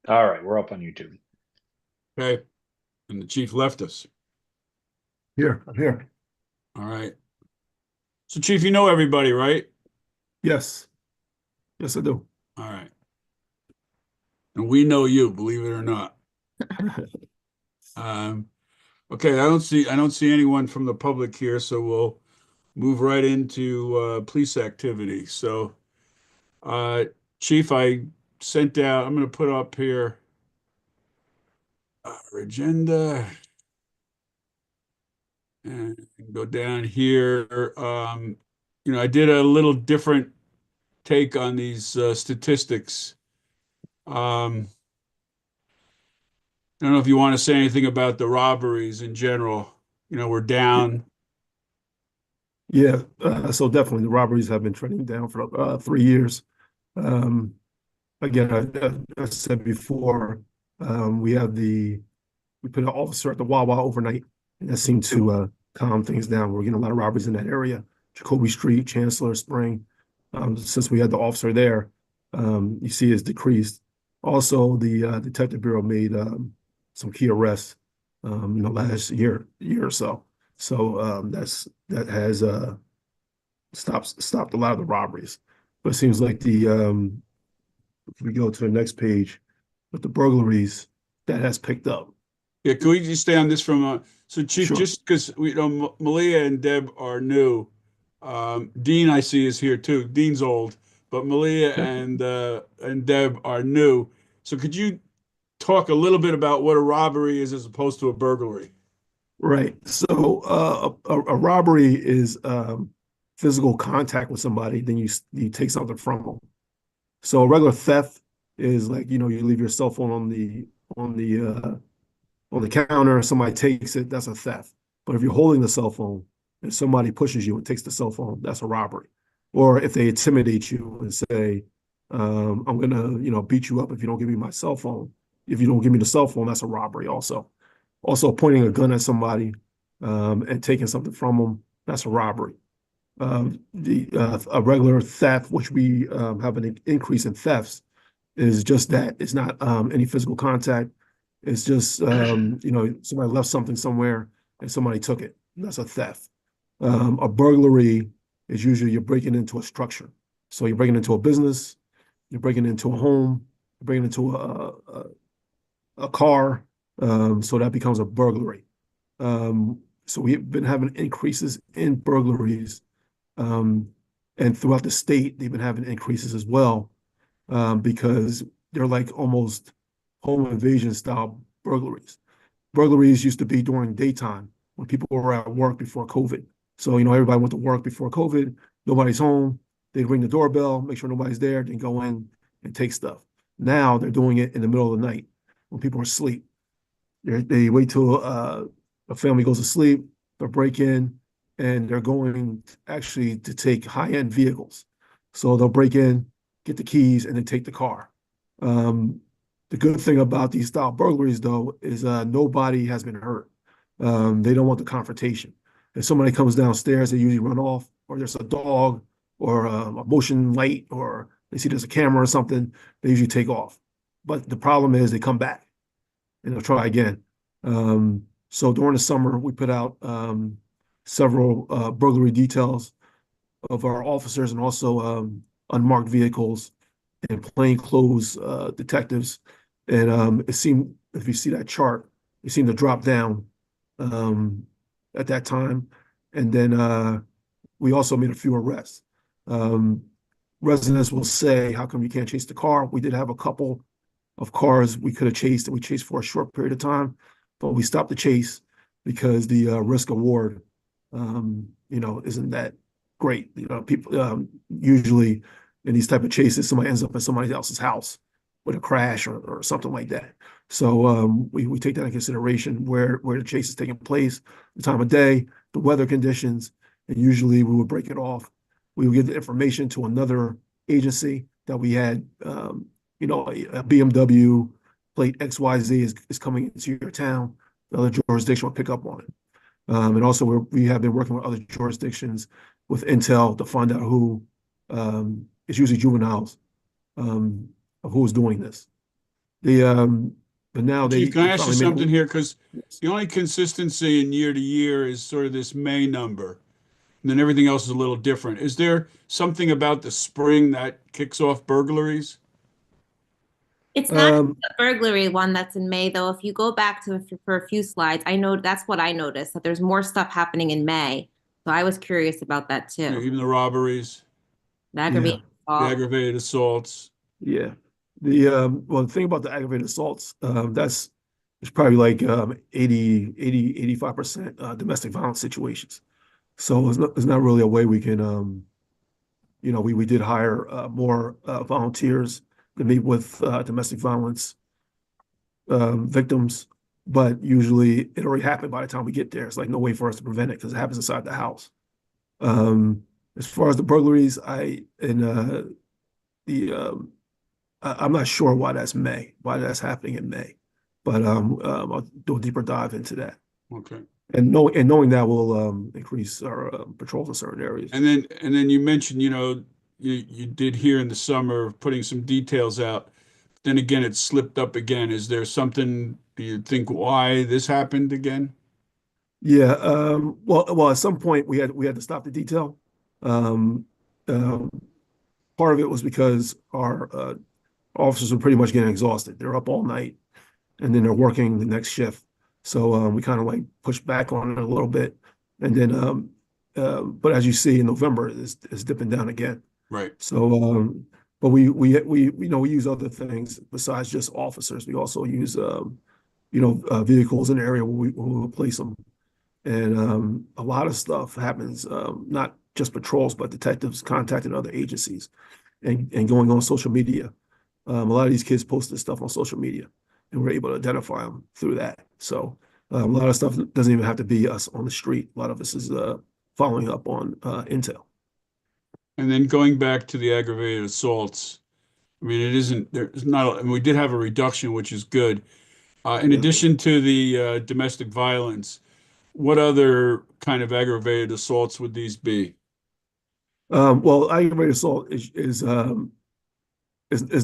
All right, we're up on YouTube. Okay. And the chief left us. Here, I'm here. All right. So, Chief, you know everybody, right? Yes, yes, I do. All right. And we know you, believe it or not. Um, okay, I don't see anyone from the public here, so we'll move right into police activity. So, uh, Chief, I sent out, I'm going to put up here our agenda and go down here. I did a little different take on these statistics. Um, I don't know if you want to say anything about the robberies in general. We're down. Yeah, so definitely the robberies have been trending down for 3 years. Um, Again, I said before, we put an officer at the Wawa overnight, and that seemed to calm things down. We're getting a lot of robberies in that area, Jacoby Street, Chancellor Spring. Since we had the officer there, you see it's decreased. Also, the Detective Bureau made some key arrests, last year or so. So that has stopped a lot of the robberies. But it seems like if we go to the next page with the burglaries, that has picked up. Yeah, can we just stay on this from so Chief, Sure. just because Malia and Deb are new. Dean I see is here too. Dean's old, but Malia and Deb are new. So could you talk a little bit about what a robbery is as opposed to a burglary? Right. So a robbery is physical contact with somebody, then you take something from them. So a regular theft is like, you leave your cell phone on the on the counter, somebody takes it, that's a theft. But if you're holding the cell phone and somebody pushes you and takes the cell phone, that's a robbery. Or if they intimidate you and say, I'm gonna, beat you up if you don't give me my cell phone. If you don't give me the cell phone, that's a robbery also. Also pointing a gun at somebody and taking something from them, that's a robbery. The A regular theft, which we have an increase in thefts, is just that. It's not any physical contact. It's just somebody left something somewhere and somebody took it. That's a theft. A burglary is usually you're breaking into a structure. So you're breaking into a business, you're breaking into a home, you're breaking into a car. So that becomes a burglary. So we've been having increases in burglaries, um, and throughout the state, they've been having increases as well, because they're like almost home invasion style burglaries. Burglaries used to be during daytime when people were at work before COVID. So, everybody went to work before COVID, nobody's home. They'd ring the doorbell, make sure nobody's there, then go in and take stuff. Now they're doing it in the middle of the night when people are asleep. They wait till a family goes to sleep, they break in, and they're going actually to take high-end vehicles. So they'll break in, get the keys, and then take the car. Um, the good thing about these style burglaries, though, is nobody has been hurt. They don't want the confrontation. If somebody comes downstairs, they usually run off, or there's a dog, or a motion light, or they see there's a camera or something, they usually take off. But the problem is they come back and they'll try again. So during the summer, we put out several burglary details of our officers and also unmarked vehicles and plainclothes detectives. And it seemed, if you see that chart, it seemed to drop down um, at that time. And then we also made a few arrests. Um, Residents will say, how come you can't chase the car? We did have a couple of cars we could have chased, and we chased for a short period of time, but we stopped the chase because the risk reward, isn't that great. People usually in these type of chases, somebody ends up at somebody else's house with a crash or something like that. So we take that into consideration where the chase is taking place, the time of day, the weather conditions, and usually we would break it off. We would give the information to another agency that we had, a BMW plate XYZ is coming into your town. The other jurisdiction will pick up on it. And also we have been working with other jurisdictions with intel to find out it's usually juveniles, of who is doing this. The but now Chief, can they I ask you finally made something it. here? Because the only consistency in year to year is sort of this May number, and then everything else is a little different. Is there something about the spring that kicks off burglaries? It's not Um, the burglary one that's in May, though. If you go back to for a few slides, I know that's what I noticed, that there's more stuff happening in May. So I was curious about that You know, too. even the robberies, The yeah, aggravated the assault. aggravated assaults. yeah. The well, the thing about the aggravated assaults, that's it's probably like 85% domestic violence situations. So it's not really a way we can we did hire more volunteers to meet with domestic violence victims, but usually it already happened by the time we get there. It's like no way for us to prevent it because it happens inside the house. Um, as far as the burglaries, the I'm not sure why that's happening in May, but I'll do a deeper dive into that. Okay. And knowing that will increase our patrols in certain areas. And then you mentioned, you did here in the summer putting some details out. Then again, it slipped up again. Is there something, do you think why this happened again? Yeah, well, at some point we had to stop the detail. Um, um, Part of it was because our officers were pretty much getting exhausted. They're up all night and then they're working the next shift. So we kind of like pushed back on it a little bit. And then, but as you see in November, it's dipping down again. Right. So, but we use other things besides just officers. We also use vehicles in the area where we place them. And a lot of stuff happens, not just patrols, but detectives contacting other agencies and going on social media. A lot of these kids post this stuff on social media, and we're able to identify them through that. So a lot of stuff doesn't even have to be us on the street. A lot of this is following up on intel. And then going back to the aggravated assaults, I mean, there's not, I mean, we did have a reduction, which is good. In Yeah. addition to the domestic violence, what other kind of aggravated assaults would these be? Well, aggravated assault is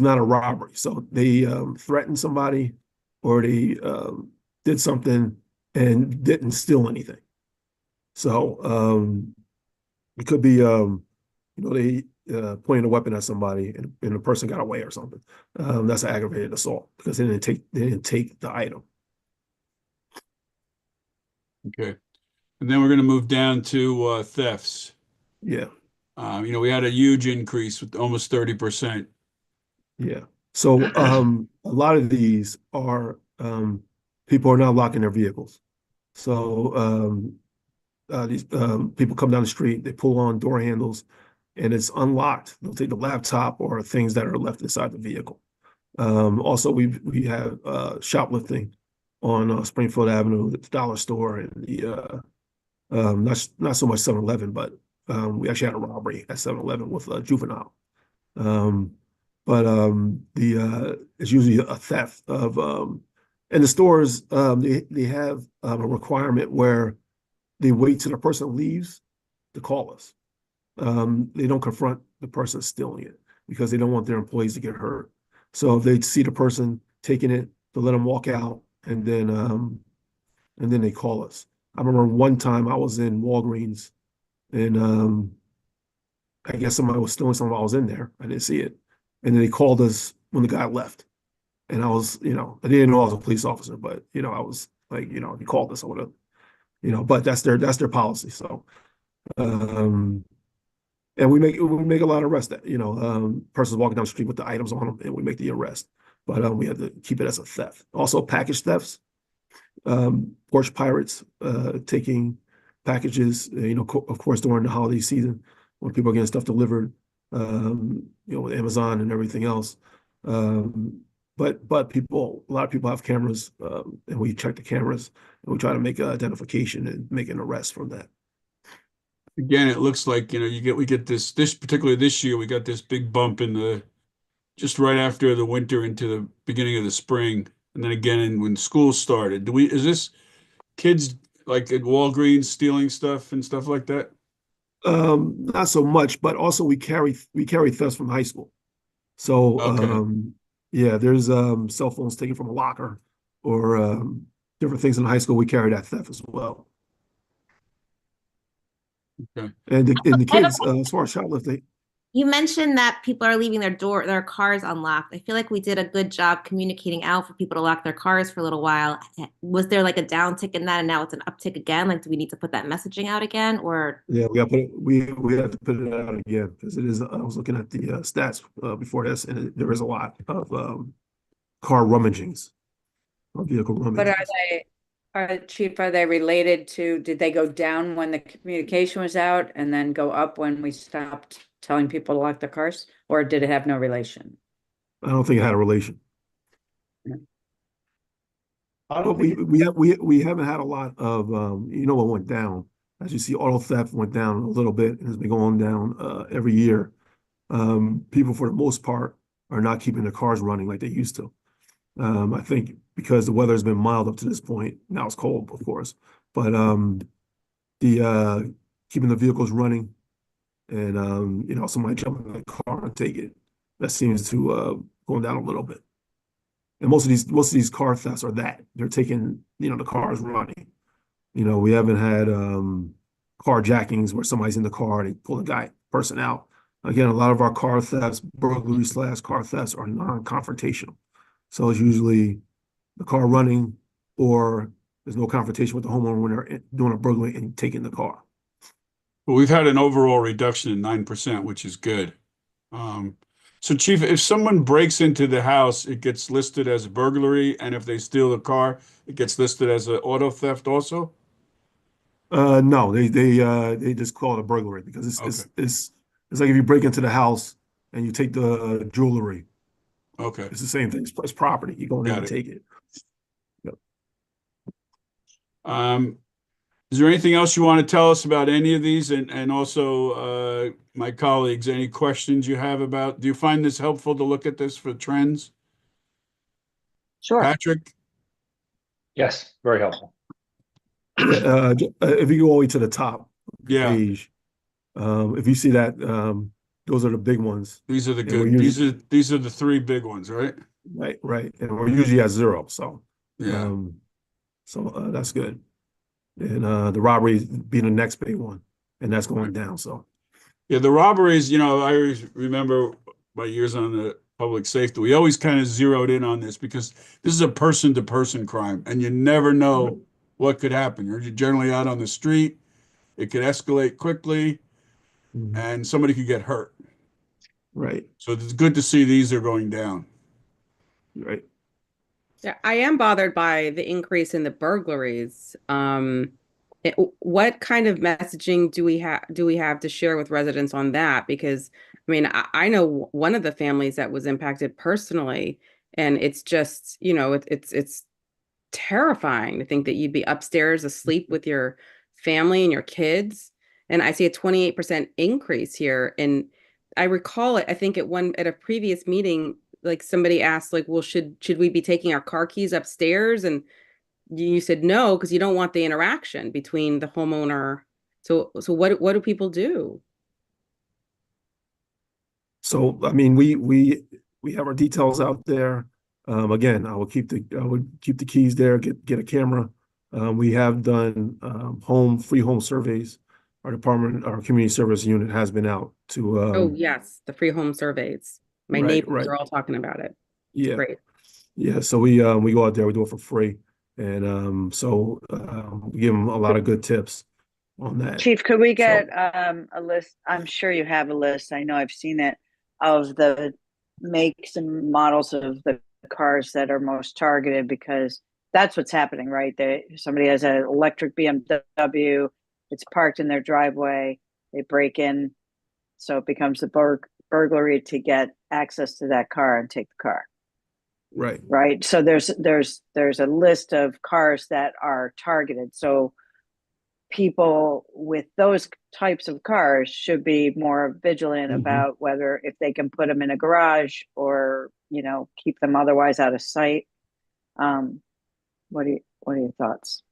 not a robbery. So they threatened somebody or they did something and didn't steal anything. So it could be they pointed a weapon at somebody and the person got away or something. That's an aggravated assault because they didn't take the item. Okay. And then we're going to move down to thefts. Yeah, We had a huge increase with almost 30%. yeah. So a lot of these are people are not locking their vehicles. So these people come down the street, they pull on door handles, and it's unlocked. They'll take the laptop or things that are left inside the vehicle. Also, we have shoplifting on Springfield Avenue, the dollar store, and the not so much 7-Eleven, but we actually had a robbery at 7-Eleven with a juvenile. Um, but the it's usually a theft of and the stores they have a requirement where they wait till the person leaves to call us. They don't confront the person stealing it because they don't want their employees to get hurt. So if they see the person taking it, they'll let them walk out and then they call us. I remember one time I was in Walgreens and I guess somebody was stealing something while I was in there. I didn't see it. And then they called us when the guy left. And I was, I didn't know I was a police officer, but I was like, he called us, I would have, but that's their policy. So and we make a lot of arrests that, persons walking down the street with the items on them and we make the arrest. But we have to keep it as a theft. Also package thefts, porch pirates taking packages, of course, during the holiday season when people are getting stuff delivered, with Amazon and everything else. But a lot of people have cameras, and we check the cameras and we try to make identification and make an arrest from that. Again, it looks like, we get this particularly this year, we got this big bump just right after the winter into the beginning of the spring. And then again, when school started, is this kids like at Walgreens stealing stuff and stuff like that? Not so much, but also we carry thefts from high school. So Okay. Yeah, there's cell phones taken from a locker or different things in high school. We carry that theft as well. Okay. And the I have kids, as far as shoplifting, You mentioned that people are leaving their cars unlocked. I feel like we did a good job communicating out for people to lock their cars for a little while. Was there like a downtick in that and now it's an uptick again? Like, do we need to put that messaging out again? Or yeah, we got to put it, we have to put it out again because it is. I was looking at the stats before this, and there is a lot of car rummagings or vehicle But rummagings. Chief, are they related to, did they go down when the communication was out and then go up when we stopped telling people to lock their cars? Or did it have no relation? I don't think it had a relation. I But don't think, we haven't had a lot of what went down. As you see, auto theft went down a little bit and has been going down every year. People for the most part are not keeping their cars running like they used to. I think because the weather has been mild up to this point. Now it's cold, of course, but the keeping the vehicles running and somebody jump in the car and take it. That seems to going down a little bit. And most of these car thefts are that they're taking, the cars running. We haven't had carjackings where somebody's in the car and they pull the person out. Again, a lot of our car thefts, burglary/car thefts are non-confrontational. So it's usually the car running or there's no confrontation with the homeowner when they're doing a burglary and taking the car. But we've had an overall reduction in 9%, which is good. So Chief, if someone breaks into the house, it gets listed as a burglary, and if they steal the car, it gets listed as an auto theft also? No, they just call it a burglary because it's like if you break into the house and you take the jewelry, Okay. it's the same thing. It's property. You go in there Got and it. take it. Is there anything else you want to tell us about any of these? And also, my colleagues, any questions you have about, do you find this helpful to look at this for trends? Sure. Patrick? yes, very helpful. If you go all the way to the top of the Yeah, page, if you see that, those are the big ones. these are the And we're good, usually, these are the three big ones, right? right, and we're usually at zero, so Yeah. that's good. And the robbery being the next big one, and that's going down. So Yeah, the robberies, I always remember my years on the public safety, we always kind of zeroed in on this because this is a person-to-person crime, and you never know what could happen. You're generally out on the street, it could escalate quickly, and somebody could get hurt. right, So it's good to see these are going down. right. Yeah, I am bothered by the increase in the burglaries. What kind of messaging do we have to share with residents on that? Because I mean, I know one of the families that was impacted personally, and it's just, it's terrifying to think that you'd be upstairs asleep with your family and your kids. And I see a 28% increase here. And I recall it, I think at a previous meeting, like somebody asked, like, well, should we be taking our car keys upstairs? And you said no, because you don't want the interaction between the homeowner. So what do people do? So I mean, we have our details out there. Again, I would keep the keys there. Get a camera. We have done free home surveys. Our community service unit has been out to. Oh, yes, the free home surveys. My neighbors are all talking about it. Yeah, Great. yeah. So we go out there. We do it for free, and we give them a lot of good tips on that. Chief, could we get So- a list? I'm sure you have a list. I know I've seen it of the makes and models of the cars that are most targeted because that's what's happening, right? Somebody has an electric BMW, it's parked in their driveway, they break in, so it becomes a burglary to get access to that car and take the car. Right. Right. So there's a list of cars that are targeted. So people with those types of cars should be more vigilant about whether if they can put them in a garage or keep them otherwise out of sight. What are your thoughts?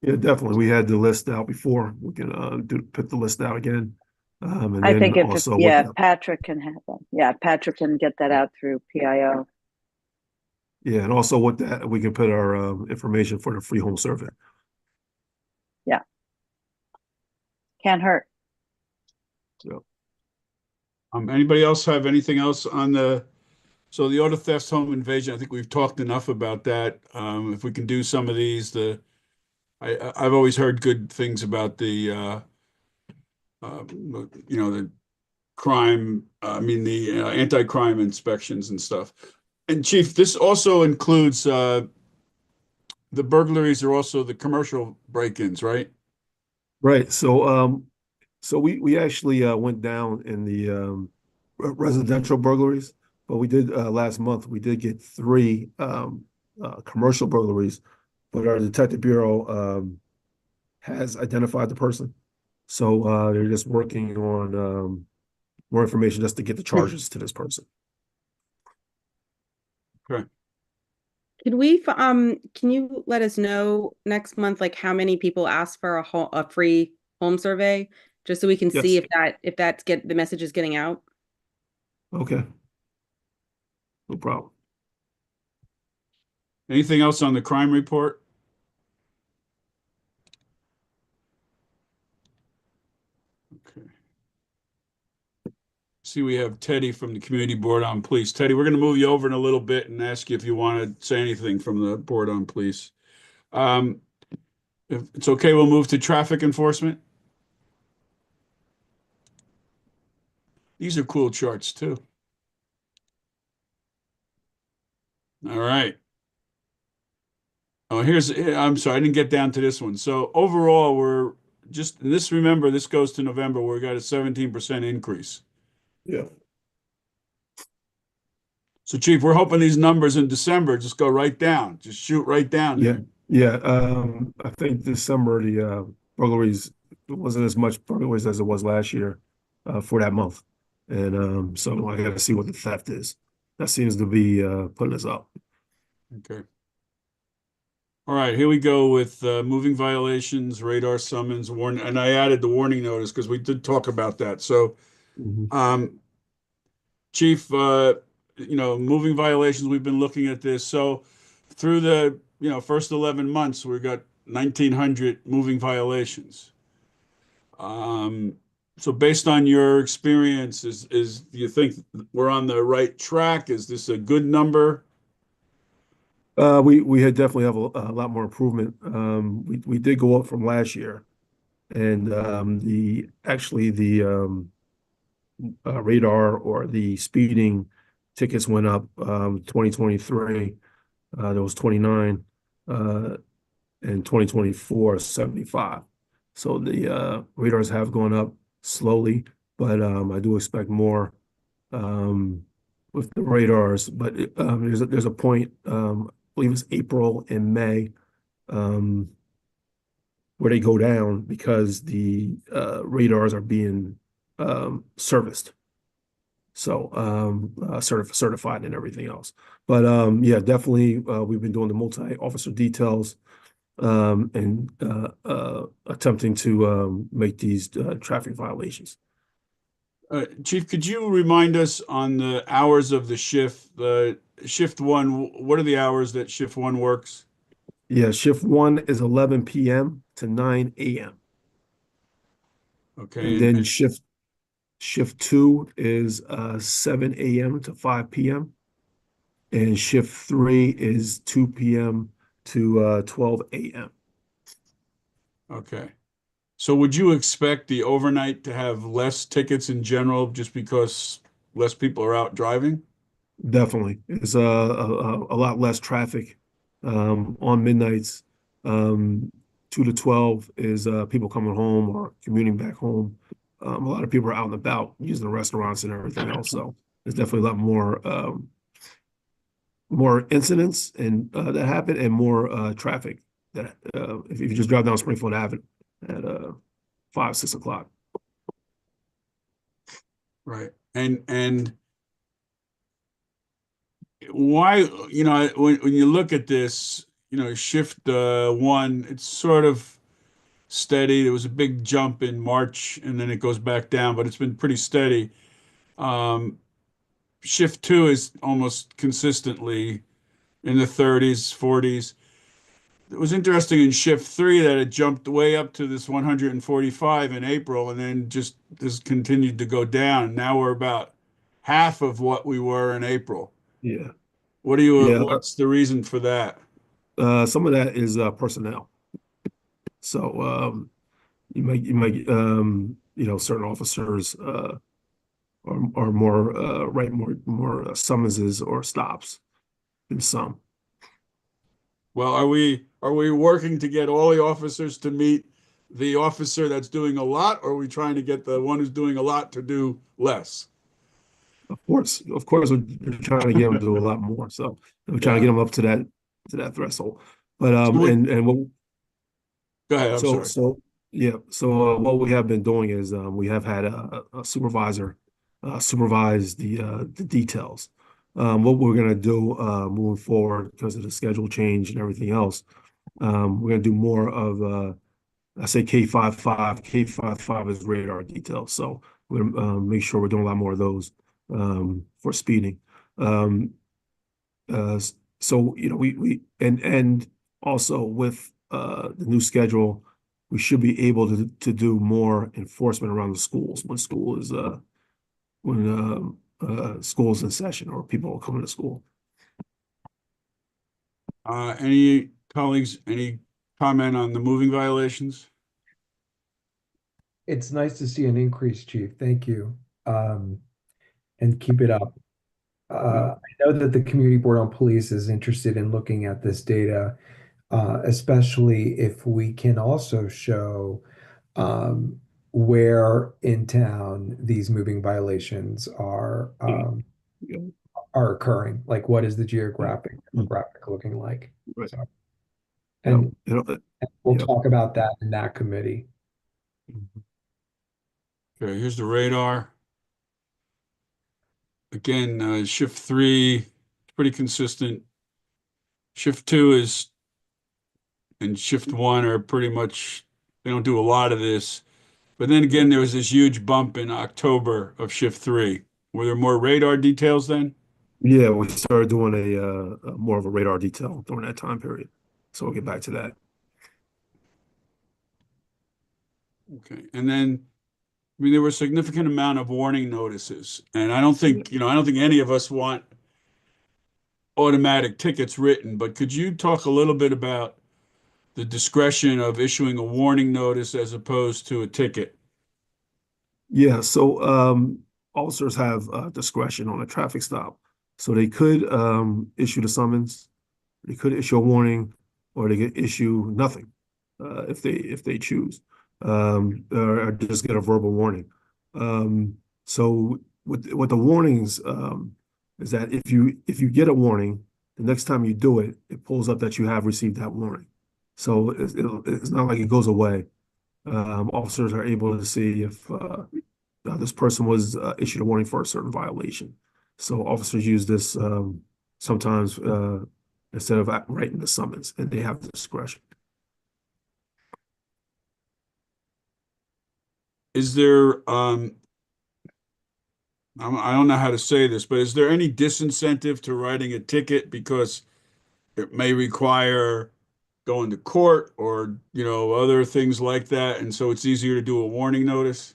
Yeah, definitely. We had the list out before. We can put the list out again. And I then think if, also yeah, with Patrick can have that. Yeah, Patrick can get that out through PIO. and also with that, we can put our information for the free home survey. Can't hurt. Anybody else have anything else on so the auto theft, home invasion? I think we've talked enough about that. If we can do some of these, I've always heard good things about the the crime, the anti-crime inspections and stuff. And Chief, this also includes the burglaries are also the commercial break-ins, right? Right. So we actually went down in the residential burglaries, but we did last month we did get 3 commercial burglaries, but our detective bureau has identified the person. So they're just working on more information just to get the charges to this person. Okay. Can you let us know next month, like how many people asked for a free home survey, just so we can see Yes. if the message is getting out? Okay. No problem. Anything else on the crime report? Okay. See, we have Teddy from the Community Board on Police. Teddy, we're going to move you over in a little bit and ask you if you want to say anything from the Board on Police. If it's okay, we'll move to traffic enforcement. These are cool charts too. All right. Oh, I'm sorry, I didn't get down to this one. So overall, remember, this goes to November, where we got a 17% increase. Yeah. So Chief, we're hoping these numbers in December just go right down, just shoot right down. Yeah. Yeah. I think December the burglaries wasn't as much burglaries as it was last year for that month. And so I got to see what the theft is. That seems to be putting us up. Okay. All right, here we go with moving violations, radar summons, warn, and I added the warning notice because we did talk about that. So, Chief, moving violations, we've been looking at this. So through the, first 11 months, we've got 1,900 moving violations. So based on your experience, do you think we're on the right track? Is this a good number? We had definitely have a lot more improvement. We did go up from last year, and the radar or the speeding tickets went up. 2023 there was 29, and 2024 75. So the radars have gone up slowly, but I do expect more with the radars. But there's a point. I believe it's April and May, where they go down because the radars are being serviced. So certified and everything else. But yeah, definitely we've been doing the multi-officer details and attempting to make these traffic violations. Chief, could you remind us on the hours of the shift? Shift 1, what are the hours that shift 1 works? Yeah, shift 1 is 11 p.m. to 9 a.m. Okay. And then shift 2 is 7 a.m. to 5 p.m. And shift 3 is 2 p.m. to 12 a.m. Okay. So would you expect the overnight to have less tickets in general just because less people are out driving? Definitely. It's a lot less traffic on midnights. 2 to 12 is people coming home or commuting back home. A lot of people are out and about using the restaurants and everything else. So there's definitely a lot more incidents and that happen, and more traffic that if you just drive down Springfield Avenue at 5, 6 o'clock. Right. And why, when you look at this, shift 1, it's sort of steady. There was a big jump in March and then it goes back down, but it's been pretty steady. Shift 2 is almost consistently in the 30s, 40s. It was interesting in shift 3 that it jumped way up to this 145 in April and then just continued to go down. Now we're about half of what we were in April. Yeah. Yeah. What's the reason for that? Some of that is personnel. So you might certain officers are more write more summonses or stops than some. Well, are we working to get all the officers to meet the officer that's doing a lot, or are we trying to get the one who's doing a lot to do less? Of course, we're trying to get them to do a lot more. So we're trying to get them up to that threshold. But and what Go ahead, I'm sorry. So what we have been doing is we have had a supervisor supervise the details. What we're going to do moving forward because of the schedule change and everything else, we're going to do more of I say K55. K55 is radar details. So we're going to make sure we're doing a lot more of those for speeding. So we and also with the new schedule, we should be able to do more enforcement around the schools when school's in session or people are coming to school. Any colleagues, any comment on the moving violations? It's nice to see an increase, Chief. Thank you. And keep it up. I know that the Community Board on Police is interested in looking at this data, especially if we can also show where in town these moving violations are occurring. Like, what is the demographic looking like? Right. So, and we'll yeah. talk about that in that committee. Okay, here's the radar. Again, shift 3 is pretty consistent. Shift 2 and shift 1 are pretty much, they don't do a lot of this. But then again, there was this huge bump in October of shift 3. Were there more radar details then? Yeah, we started doing a more of a radar detail during that time period. So we'll get back to that. Okay, and then there were a significant amount of warning notices, and I don't think any of us want automatic tickets written, but could you talk a little bit about the discretion of issuing a warning notice as opposed to a ticket? Yeah, so officers have discretion on a traffic stop. So they could issue the summons, they could issue a warning, or they could issue nothing if they choose. Or just get a verbal warning. So with the warnings is that if you get a warning, the next time you do it, it pulls up that you have received that warning. So it's not like it goes away. Officers are able to see if this person was issued a warning for a certain violation. So officers use this sometimes instead of writing the summons, and they have discretion. Is there, I don't know how to say this, but is there any disincentive to writing a ticket because it may require going to court or, other things like that, and so it's easier to do a warning notice?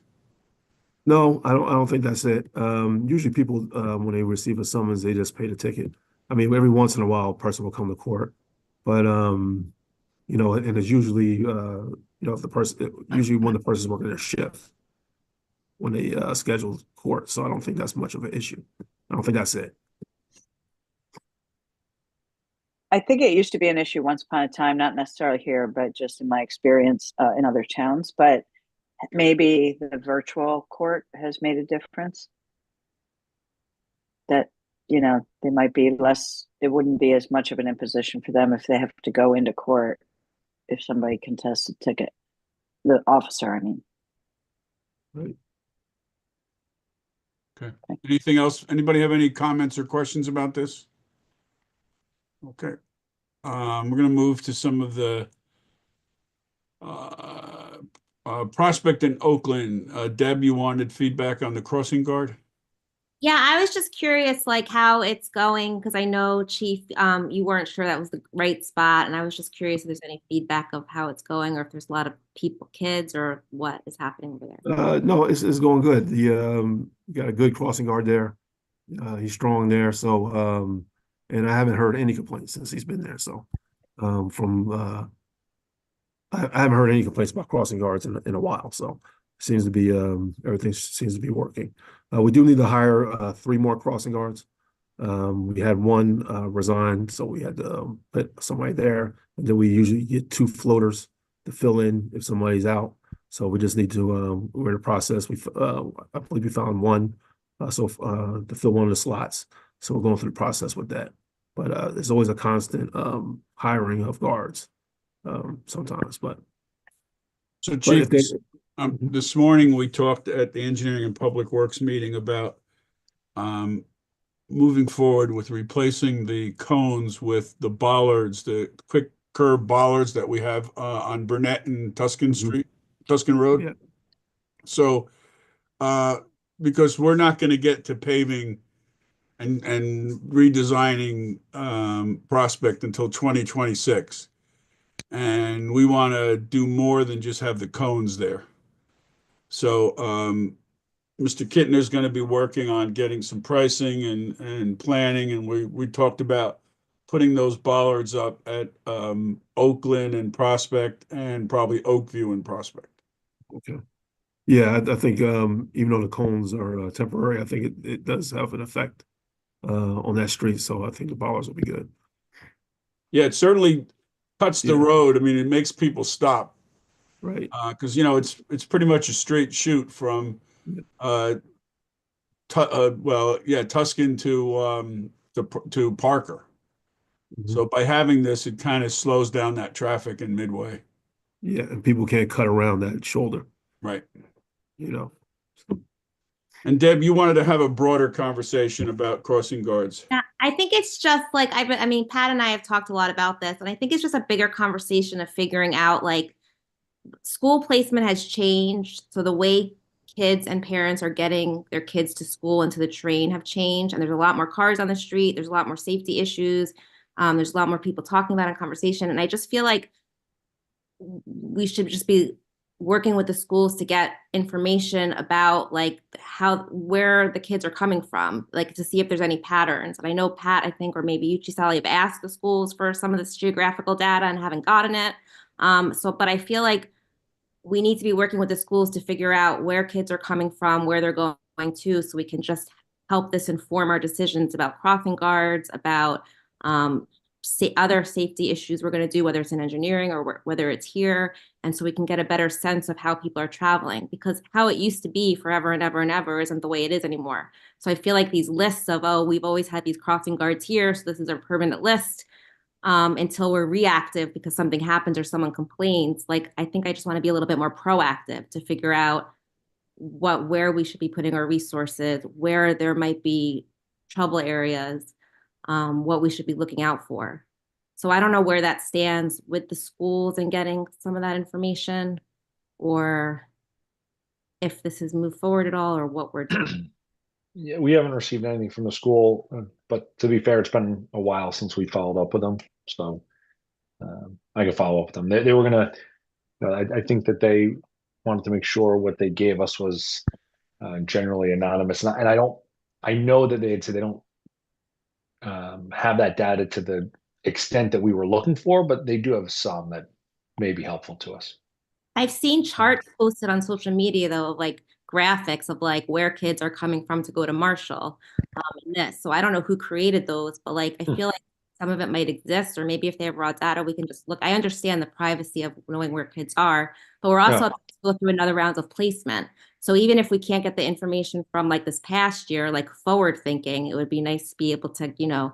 No, I don't think that's it. Usually people, when they receive a summons, they just pay the ticket. I mean, every once in a while, a person will come to court, but, and it's usually, if the person, usually when the person's working their shift, when they schedule court. So I don't think that's much of an issue. I don't think that's it. I think it used to be an issue once upon a time, not necessarily here, but just in my experience in other towns. But maybe the virtual court has made a difference. That, they might be less, it wouldn't be as much of an imposition for them if they have to go into court if somebody contests a ticket. The officer, I mean. Right. Okay. Anything else? Anybody have any comments or questions about this? Okay. We're going to move to some of the Prospect in Oakland, Deb, you wanted feedback on the crossing guard? Yeah, I was just curious, like how it's going, because I know, Chief, you weren't sure that was the right spot, and I was just curious if there's any feedback of how it's going, or if there's a lot of people, kids, or what is happening over there. No, it's going good. We got a good crossing guard there. He's strong there. So, and I haven't heard any complaints since he's been there. So, I haven't heard any complaints about crossing guards in a while. So, seems to be everything seems to be working. We do need to hire 3 more crossing guards. We had one resign, so we had to put somebody there, and then we usually get 2 floaters to fill in if somebody's out. So we just need to we're in the process. I believe we found one, to fill one of the slots. So we're going through the process with that. But there's always a constant hiring of guards sometimes. But So if Chief, they, this morning we talked at the Engineering and Public Works meeting about moving forward with replacing the cones with the bollards, the quick curve bollards that we have on Burnett and Tuscan Street, Tuscan Road. Yeah. So, because we're not going to get to paving and redesigning Prospect until 2026. And we want to do more than just have the cones there. So, Mr. Kittner's going to be working on getting some pricing and planning, and we talked about putting those bollards up at Oakland and Prospect, and probably Oakview and Prospect. Okay. Yeah, I think even though the cones are temporary, I think it does have an effect on that street. So I think the bollards will be good. Yeah, it certainly cuts the Yeah. road. I mean, it makes people stop Right. because it's pretty much a straight shoot from Tuscan to Parker. Mhm. So by having this, it kind of slows down that traffic in Midway. Yeah, and people can't cut around that shoulder, Right. you know. And Deb, you wanted to have a broader conversation about crossing guards. Yeah, I think it's just like I mean, Pat and I have talked a lot about this, and I think it's just a bigger conversation of figuring out like school placement has changed. So the way kids and parents are getting their kids to school and to the train have changed, and there's a lot more cars on the street. There's a lot more safety issues. There's a lot more people talking about it in conversation, and I just feel like we should just be working with the schools to get information about like where the kids are coming from, like to see if there's any patterns. And I know Pat, I think, or maybe you, Sally, have asked the schools for some of this geographical data and haven't gotten it. But I feel like we need to be working with the schools to figure out where kids are coming from, where they're going to, so we can just help this inform our decisions about crossing guards, about other safety issues we're going to do, whether it's in engineering or whether it's here. And so we can get a better sense of how people are traveling, because how it used to be forever and ever and ever isn't the way it is anymore. So I feel like these lists of, oh, we've always had these crossing guards here, so this is our permanent list, until we're reactive because something happens or someone complains. Like, I think I just want to be a little bit more proactive to figure out where we should be putting our resources, where there might be trouble areas, what we should be looking out for. So I don't know where that stands with the schools and getting some of that information, or if this has moved forward at all, or what we're doing. Yeah, we haven't received anything from the school, but to be fair, it's been a while since we followed up with them. So I could follow up with them. They were gonna, I think that they wanted to make sure what they gave us was generally anonymous. And I know that they had said they don't have that data to the extent that we were looking for, but they do have some that may be helpful to us. I've seen charts posted on social media though, of like graphics of like where kids are coming from to go to Marshall, in this. So I don't know who created those, but like I feel like some of it might exist, or maybe if they have raw data, we can just look. I understand the privacy of knowing where kids are, but we're also about to go through another round of placement. So even if we can't get the information from like this past year, like forward thinking, it would be nice to be able to,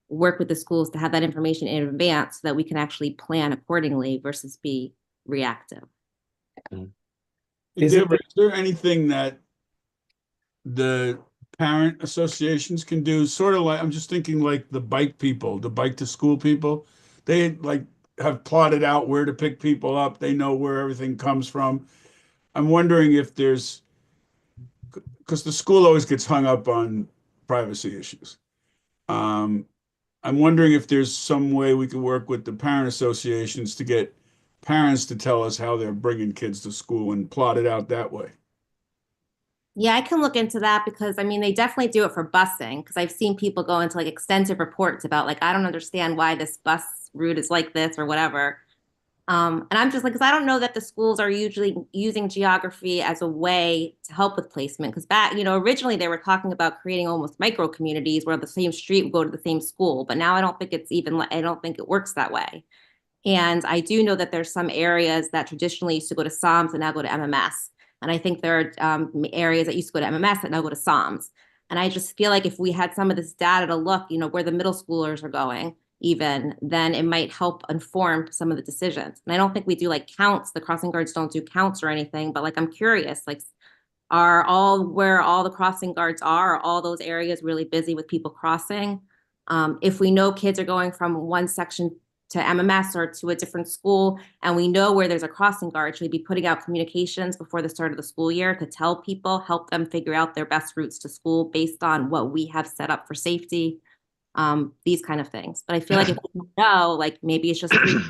work with the schools to have that information in advance so that we can actually plan accordingly versus be reactive. Is there anything that the parent associations can do? Sort of like, I'm just thinking like the bike people, the bike to school people, they like have plotted out where to pick people up. They know where everything comes from. I'm wondering if there's, because the school always gets hung up on privacy issues. Um, I'm wondering if there's some way we can work with the parent associations to get parents to tell us how they're bringing kids to school and plot it out that way. Yeah, I can look into that because I mean they definitely do it for busing because I've seen people go into like extensive reports about like I don't understand why this bus route is like this or whatever. And I'm just like, because I don't know that the schools are usually using geography as a way to help with placement. Because back, originally they were talking about creating almost micro communities where the same street would go to the same school. But now I don't think I don't think it works that way. And I do know that there's some areas that traditionally used to go to SOMS and now go to MMS. And I think there are areas that used to go to MMS that now go to SOMS. And I just feel like if we had some of this data to look, where the middle schoolers are going, even, then it might help inform some of the decisions. And I don't think we do like counts. The crossing guards don't do counts or anything, but like I'm curious, like where all the crossing guards are all those areas really busy with people crossing? If we know kids are going from one section to MMS or to a different school, and we know where there's a crossing guard, should we be putting out communications before the start of the school year to tell people, help them figure out their best routes to school based on what we have set up for safety? These kind of things. But I feel like if we know, like maybe it's just in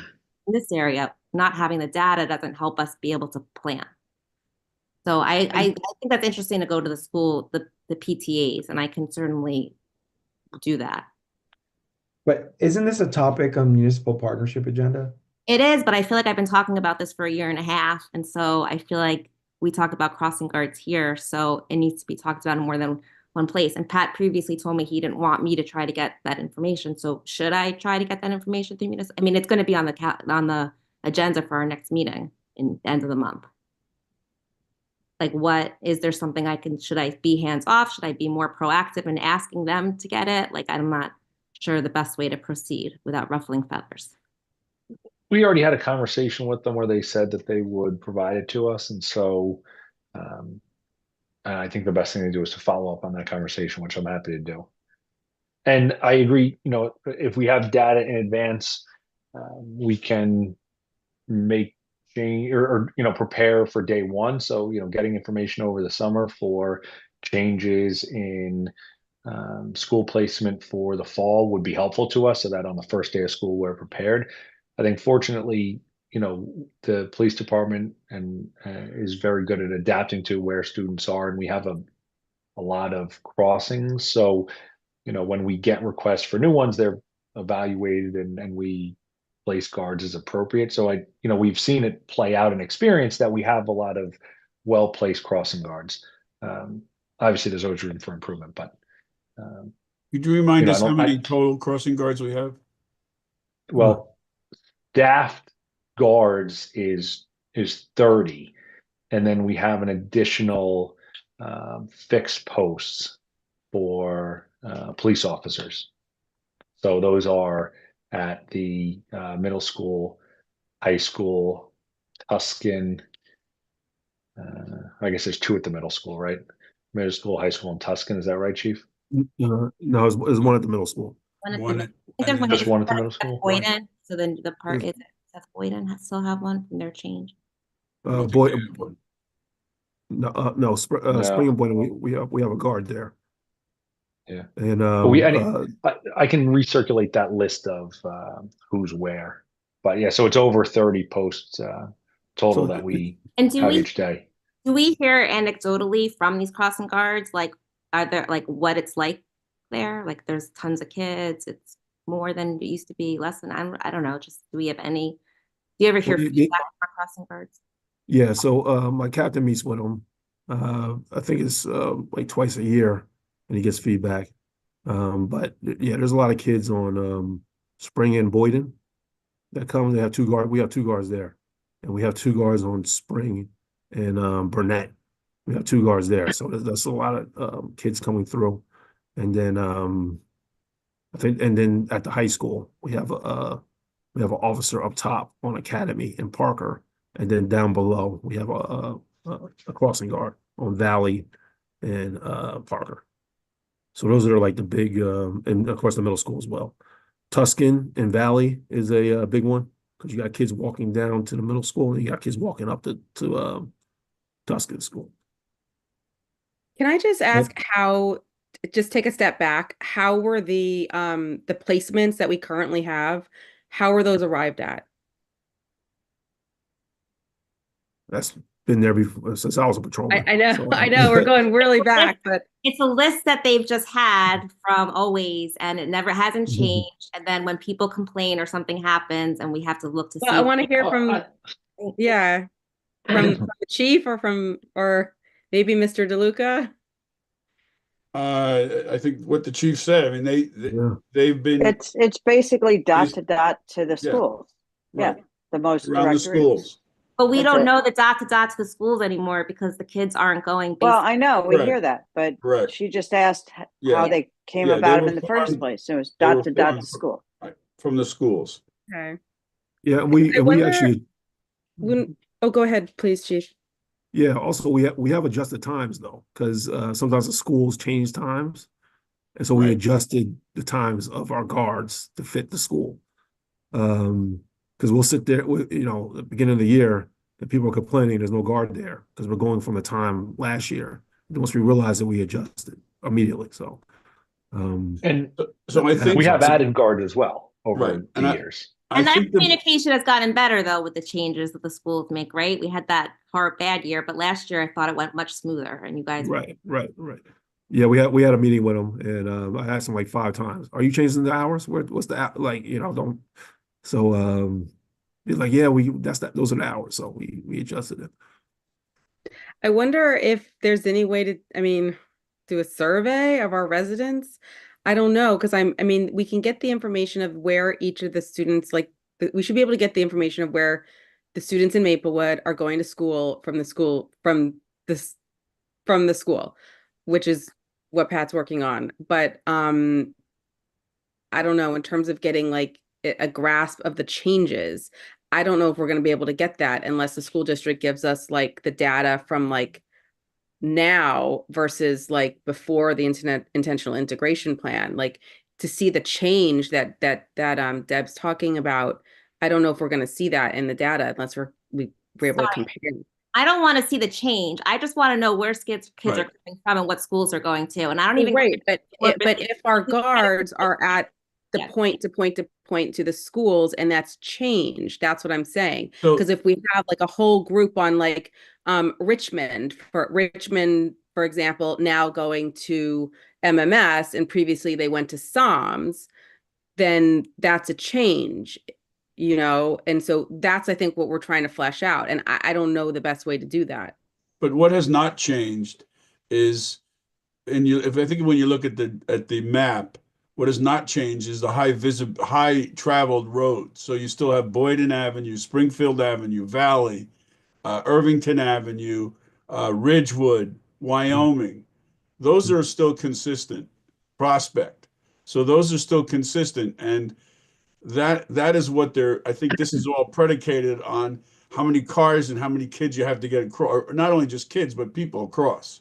this area, not having the data doesn't help us be able to plan. So I think that's interesting to go to the school, the PTAs, and I can certainly do that. But isn't this a topic on municipal partnership agenda? It is, but I feel like I've been talking about this for a year and a half. And so I feel like we talk about crossing guards here. So it needs to be talked about in more than one place. And Pat previously told me he didn't want me to try to get that information. So should I try to get that information through municipal? I mean, it's going to be on the agenda for our next meeting in the end of the month. Like, is there something should I be hands off? Should I be more proactive in asking them to get it? Like, I'm not sure the best way to proceed without ruffling feathers. We already had a conversation with them where they said that they would provide it to us. And so I think the best thing to do is to follow up on that conversation, which I'm happy to do. And I agree, if we have data in advance, we can make change or prepare for day one. So, getting information over the summer for changes in school placement for the fall would be helpful to us so that on the first day of school, we're prepared. I think fortunately, the police department is very good at adapting to where students are, and we have a lot of crossings. So, when we get requests for new ones, they're evaluated and we place guards as appropriate. So we've seen it play out in experience that we have a lot of well-placed crossing guards. Obviously, there's always room for improvement, but could you remind us how many total crossing guards we have? Well, staffed guards is 30, and then we have an additional fixed posts for police officers. So those are at the middle school, high school, Tuscan. I guess there's 2 at the middle school, right? Middle school, high school, and Tuscan. Is that right, Chief? No, there's one at the middle school. Just one at the middle school. Boyden. So then the part is Seth Boyden still have one from their change. Spring and Boyden. We have a guard there. Yeah, and I can recirculate that list of who's where, but yeah, so it's over 30 posts total that we have each day. Do we hear anecdotally from these crossing guards, like, are there like what it's like there? Like, there's tons of kids. It's more than it used to be, less than, I don't know. Just do we have any? Do you ever hear feedback from crossing guards? Yeah. So my captain meets with them. I think it's like twice a year, and he gets feedback. But yeah, there's a lot of kids on Spring and Boyden that come. They have 2 guards. We have 2 guards there, and we have 2 guards on Spring and Burnett. We have 2 guards there, so that's a lot of kids coming through. And then I think, and then at the high school we have an officer up top on Academy in Parker, and then down below we have a crossing guard on Valley and Parker. So those are like the big, and of course the middle school as well. Tuscan and Valley is a big one because you got kids walking down to the middle school and you got kids walking up to Tuscan school. Can I just ask how, just take a step back, how were the placements that we currently have, how were those arrived at? That's been there before since I was a patrolman. I know, So, I know, we're going really back, but It's a list that they've just had from always, and it never hasn't Mhm. changed. And then when people complain or something happens, and we have to look to well, see. I want to hear from, yeah, from the chief or maybe Mr. DeLuca. I think what the chief said, I mean, Yeah. they've been It's basically dot These- to dot to the Yeah. schools. Yeah, right, the most around the direct routes. schools. But we That's don't it. know the dot to dot to the schools anymore because the kids aren't going. Well, based- I know, we Correct. hear that, but Correct. she just asked Yeah. how they came Yeah, they about them were in the first foreign- place. It was they were dot to dot foreign. to school. From the schools. Okay. Yeah, I we wonder- actually Oh, go ahead, please, chief. yeah, also we have adjusted times though, because sometimes the schools change times. And so we Right. adjusted the times of our guards to fit the school. Because we'll sit there, at the beginning of the year, the people are complaining there's no guard there because we're going from the time last year. Then once we realized that we adjusted immediately. So, And So I think we have added guard as well over Right. the And I- years. I And that think the, communication has gotten better though with the changes that the schools make, right? We had that hard bad year, but last year I thought it went much smoother, and you guys. right. Yeah, we had a meeting with them, and I asked them like 5 times, "Are you changing the hours? What's the don't?" So he's like, "Yeah, those are the hours." So we adjusted it. I wonder if there's any way to, do a survey of our residents. I don't know, because we can get the information of where each of the students, we should be able to get the information of where the students in Maplewood are going to school from the school, which is what Pat's working on. But I don't know, in terms of getting a grasp of the changes, I don't know if we're going to be able to get that unless the school district gives us the data from now versus before the intentional integration plan, to see the change that Deb's talking about. I don't know if we're going to see that in the data unless we're able to compare. I don't want to see the change. I just want to know where kids are Right. coming from and what schools are going to. And I don't even. Right, but if our guards are at the Yes. point to the schools, and that's changed, that's what I'm saying. So- Because if we have a whole group on Richmond, for example, now going to MMS, and previously they went to SOMS, then that's a change, and so that's, I think, what we're trying to flesh out. And I don't know the best way to do that. but what has not changed is, if I think when you look at the map, what has not changed is the high traveled roads. So you still have Boyden Avenue, Springfield Avenue, Valley, Irvington Avenue, Ridgewood, Wyoming. Those are still consistent. Prospect. So those are still consistent, and that is what I think this is all predicated on how many cars and how many kids you have to get across, or not only just kids, but people across.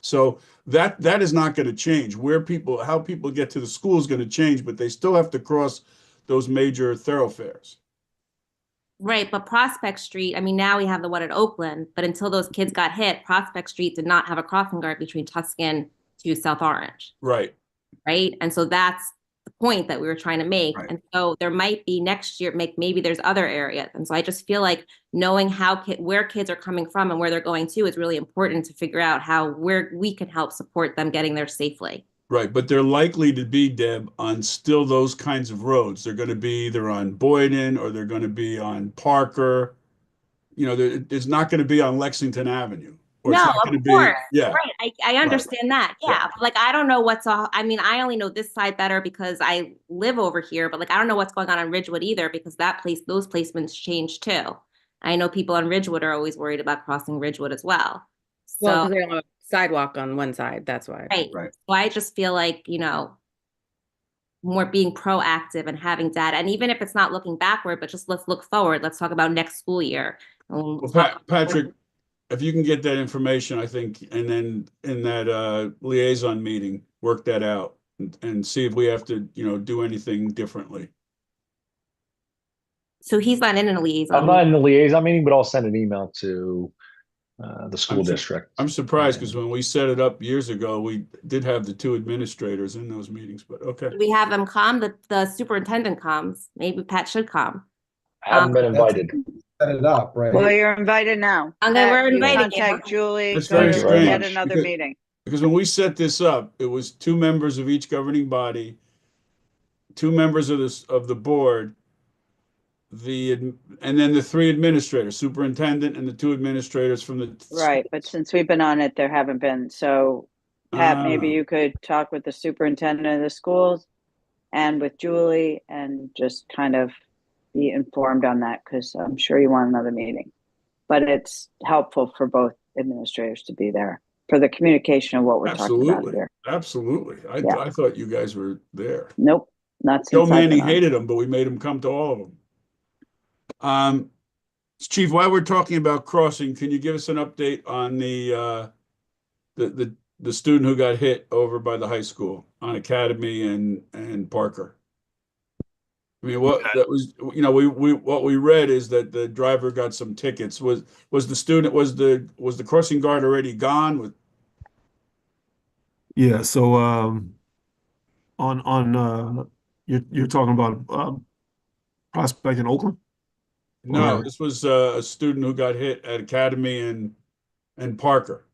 So that is not going to change. How people get to the school is going to change, but they still have to cross those major thoroughfares. Right, but Prospect Street, now we have the one at Oakland, but until those kids got hit, Prospect Street did not have a crossing guard between Tuscan to South Orange, Right. right? And so that's the point that we were trying to make. Right. And so there might be next year, maybe there's other areas. And so I just feel like knowing where kids are coming from and where they're going to is really important to figure out where we can help support them getting there safely. Right, but they're likely to be, Deb, on still those kinds of roads. They're going to be either on Boyden or they're going to be on Parker. It's not going to be on Lexington Avenue. Or it's No, not of going to course. be, yeah. Right. I understand that. Yeah. But I don't know I only know this side better because I live over here, but I don't know what's going on Ridgewood either, because those placements change too. I know people on Ridgewood are always worried about crossing Ridgewood as well. Well, So, because they don't have a sidewalk on one side, that's why. right. Right. So I just feel like, more being proactive and having data. And even if it's not looking backward, but just let's look forward. Let's talk about next school year. Well, Patrick, if you can get that information, I think, and then in that liaison meeting, work that out and see if we have to, do anything differently. So he's not in a liaison. I'm not in the liaison meeting, but I'll send an email to the school district. I'm surprised because when we set it up years ago, we did have the two administrators in those meetings, but okay. We have them come, the superintendent comes. Maybe Pat should come. I haven't been That's- invited. Set it up, right? Well, you're invited now. Okay, we're Pat, you inviting you. contact Julie, That's go very to strange, yet another because- meeting. Because when we set this up, it was two members of each governing body, two members of the board, and then the three administrators, superintendent and the two administrators from the. Right, but since we've been on it, there haven't been, so Pat, maybe Ah. you could talk with the superintendent of the schools and with Julie and just kind of be informed on that, because I'm sure you want another meeting. But it's helpful for both administrators to be there for the communication of what we're talking about Absolutely, here. absolutely. Yeah. I thought you guys were there. Nope, not Joe since I've Manning been on. hated them, but we made him come to all of them. Chief, while we're talking about crossing, can you give us an update on the student who got hit over by the high school on Academy and Parker? I mean, what that was, what we read is that the driver got some tickets. Was the crossing guard already gone? Yeah, so on you're talking about Prospect in Oakland? No, Or- this was a student who got hit at Academy and Parker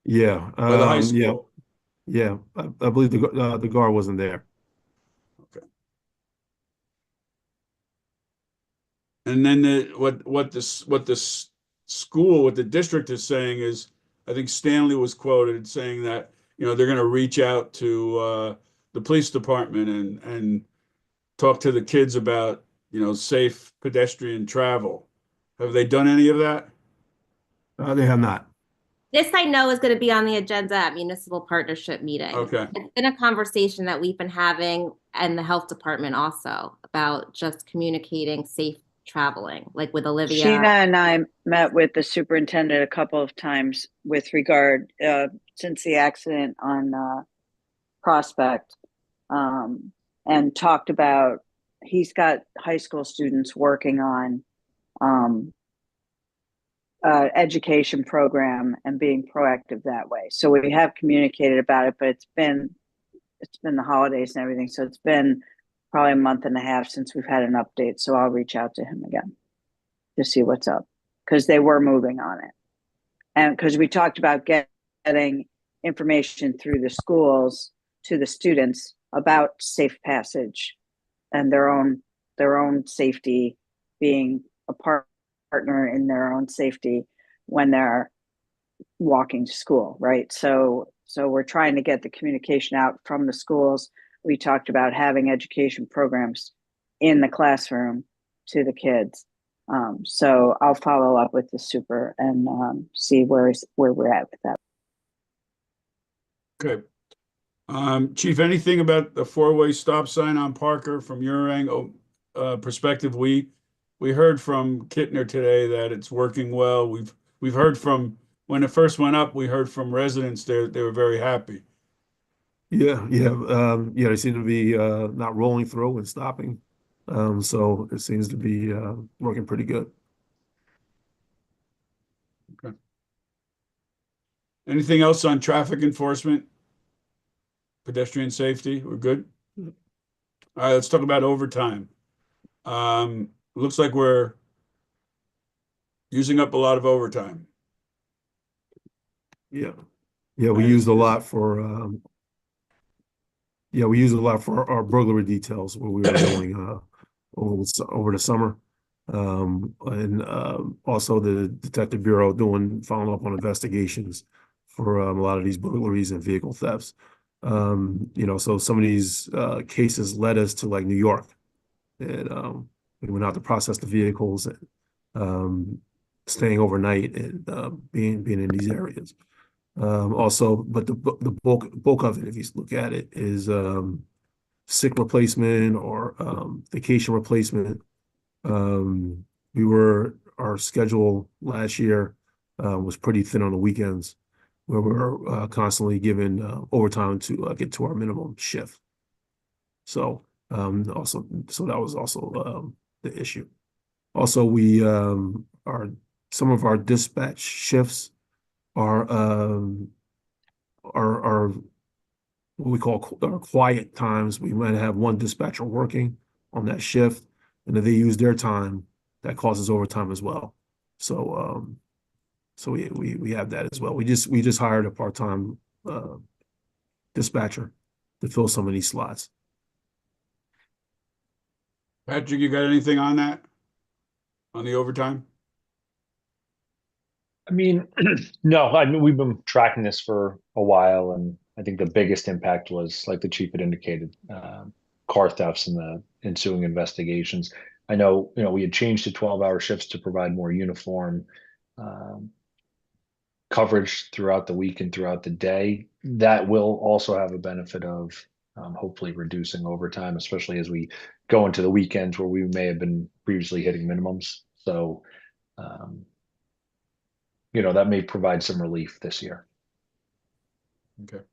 Yeah, by the high yeah, school. yeah. I believe the guard wasn't there. And then what the school, what the district is saying is, I think Stanley was quoted saying that, they're going to reach out to the police department and talk to the kids about, safe pedestrian travel. Have they done any of that? They have not. This I know is going to be on the agenda at municipal partnership meeting. Okay. It's been a conversation that we've been having and the health department also about just communicating safe traveling, like with Olivia. Sheena and I met with the superintendent a couple of times with regard, since the accident on Prospect, and talked about, he's got high school students working on education program and being proactive that way. So we have communicated about it, but it's been the holidays and everything. So it's been probably a month and a half since we've had an update. So I'll reach out to him again to see what's up, because they were moving on it. And because we talked about getting information through the schools to the students about safe passage and their own safety, being a partner in their own safety when they're walking to school, right? So we're trying to get the communication out from the schools. We talked about having education programs in the classroom to the kids. So I'll follow up with the super and see where we're at with that. Okay. Chief, anything about the four-way stop sign on Parker from your angle, perspective? We heard from Kittner today that it's working well. We've heard from, when it first went up, we heard from residents they were very happy. Yeah, they seem to be not rolling through and stopping. So it seems to be working pretty good. Okay. Anything else on traffic enforcement? Pedestrian safety? We're good? All right, let's talk about overtime. Looks like we're using up a lot of overtime. Yeah, we used a lot for our burglary details where we were doing over the summer. And also the Detective Bureau following up on investigations for a lot of these burglaries and vehicle thefts. So some of these cases led us to like New York, and we went out to process the vehicles and staying overnight and being in these areas. Also, but the bulk of it, if you look at it, is sick replacement or vacation replacement. Our schedule last year was pretty thin on the weekends, where we were constantly given overtime to get to our minimum shift. So that was also the issue. Also, we are some of our dispatch shifts are what we call quiet times. We might have one dispatcher working on that shift, and if they use their time, that causes overtime as well. So we have that as well. We just hired a part-time dispatcher to fill some of these slots. Patrick, you got anything on that? On the overtime? I mean, no, I mean, we've been tracking this for a while, and I think the biggest impact was, like the chief had indicated, car thefts and the ensuing investigations. I know, we had changed to 12-hour shifts to provide more uniform coverage throughout the week and throughout the day. That will also have a benefit of hopefully reducing overtime, especially as we go into the weekends where we may have been previously hitting minimums. So, that may provide some relief this year. Okay.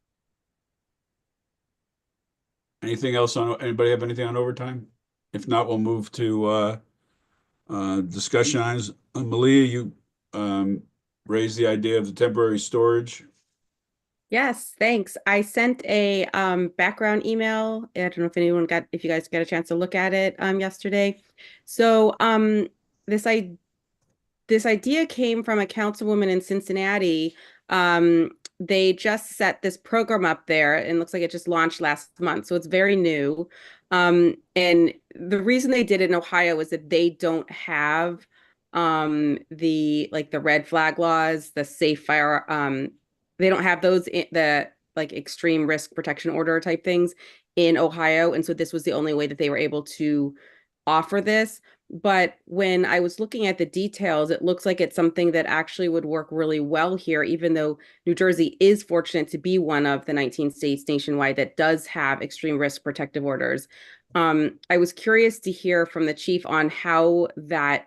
Anything else anybody have anything on overtime? If not, we'll move to discussion items. Malia, you raised the idea of the temporary storage. Yes, thanks. I sent a background email. I don't know if you guys got a chance to look at it yesterday. So this idea came from a councilwoman in Cincinnati. They just set this program up there, and looks like it just launched last month, so it's very new. And the reason they did it in Ohio is that they don't have the red flag laws, the safe fire. They don't have those the extreme risk protection order type things in Ohio, and so this was the only way that they were able to offer this. But when I was looking at the details, it looks like it's something that actually would work really well here, even though New Jersey is fortunate to be one of the 19 states nationwide that does have extreme risk protective orders. I was curious to hear from the chief on how that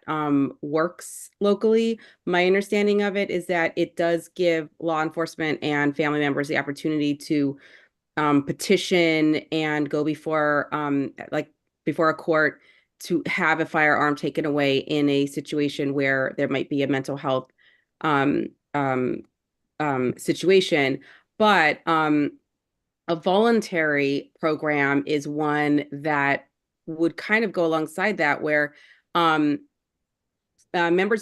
works locally. My understanding of it is that it does give law enforcement and family members the opportunity to petition and go before a court to have a firearm taken away in a situation where there might be a mental health situation. But a voluntary program is one that would kind of go alongside that, where members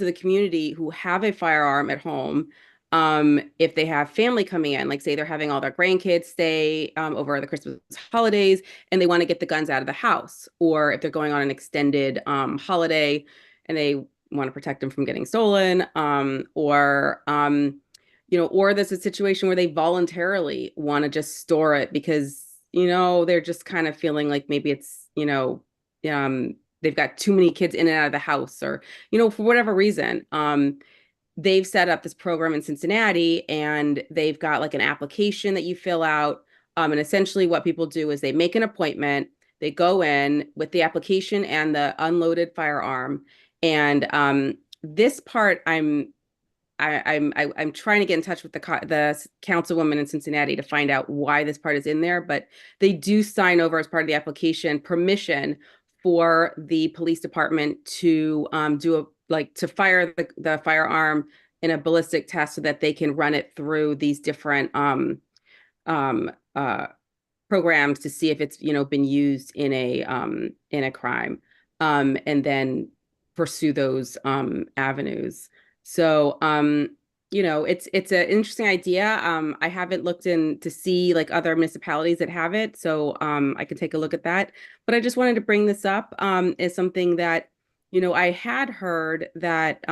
of the community who have a firearm at home, if they have family coming in, like say they're having all their grandkids stay over the Christmas holidays and they want to get the guns out of the house, or if they're going on an extended holiday and they want to protect them from getting stolen, or there's a situation where they voluntarily want to just store it because, they're just kind of feeling like maybe it's, they've got too many kids in and out of the house, or, for whatever reason. They've set up this program in Cincinnati, and they've got like an application that you fill out. And essentially what people do is they make an appointment, they go in with the application and the unloaded firearm. And this part, I'm trying to get in touch with the councilwoman in Cincinnati to find out why this part is in there, but they do sign over as part of the application permission for the police department to to fire the firearm in a ballistic test so that they can run it through these different programs to see if it's been used in a crime, and then pursue those avenues. So it's an interesting idea. I haven't looked in to see like other municipalities that have it, so I can take a look at that. But I just wanted to bring this up as something that I had heard that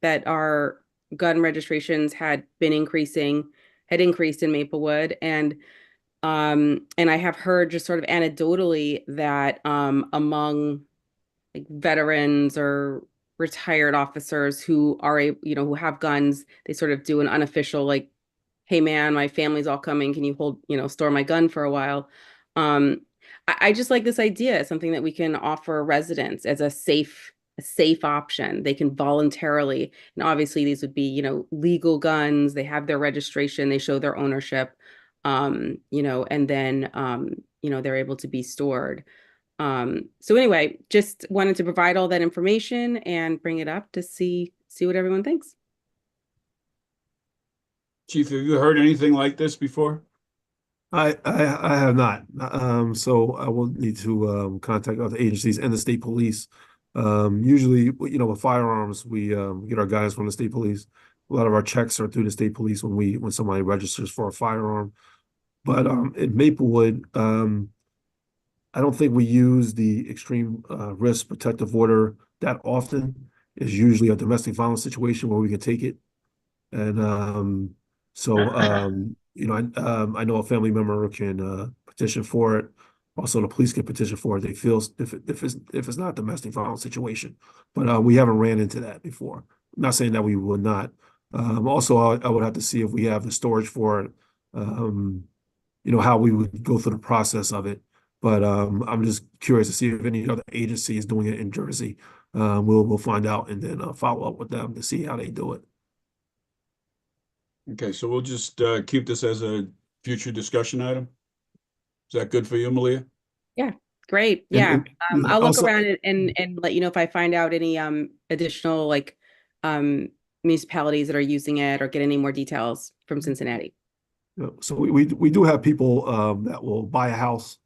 that our gun registrations had increased in Maplewood, and I have heard just sort of anecdotally that among like veterans or retired officers who are who have guns, they sort of do an unofficial like, hey man, my family's all coming, can you store my gun for a while? I just like this idea, something that we can offer residents as a safe option. They can voluntarily, and obviously these would be, legal guns, they have their registration, they show their ownership, and then, they're able to be stored. So anyway, just wanted to provide all that information and bring it up to see see what everyone thinks. Chief, have you heard anything like this before? I have not. So I will need to contact other agencies and the state police. Usually, you know, with firearms, we get our guys from the state police. A lot of our checks are through the state police when somebody registers for a firearm. But in Maplewood, I don't think we use the extreme risk protective order that often. It's usually a domestic violence situation where we can take it. And you know, I know a family member can petition for it. Also, the police can petition for it. They feel if it's not a domestic violence situation, but we haven't ran into that before. I'm not saying that we would not. Also, I would have to see if we have the storage for it. You know, how we would go through the process of it. But I'm just curious to see if any other agency is doing it in Jersey. We'll find out and then follow up with them to see how they do it. Okay, so we'll just keep this as a future discussion item. Is that good for you, Malia? Great. Yeah. And I'll look also- around and let you know if I find out any additional like municipalities that are using it or get any more details from Cincinnati. Yeah, so we do have people that will buy a house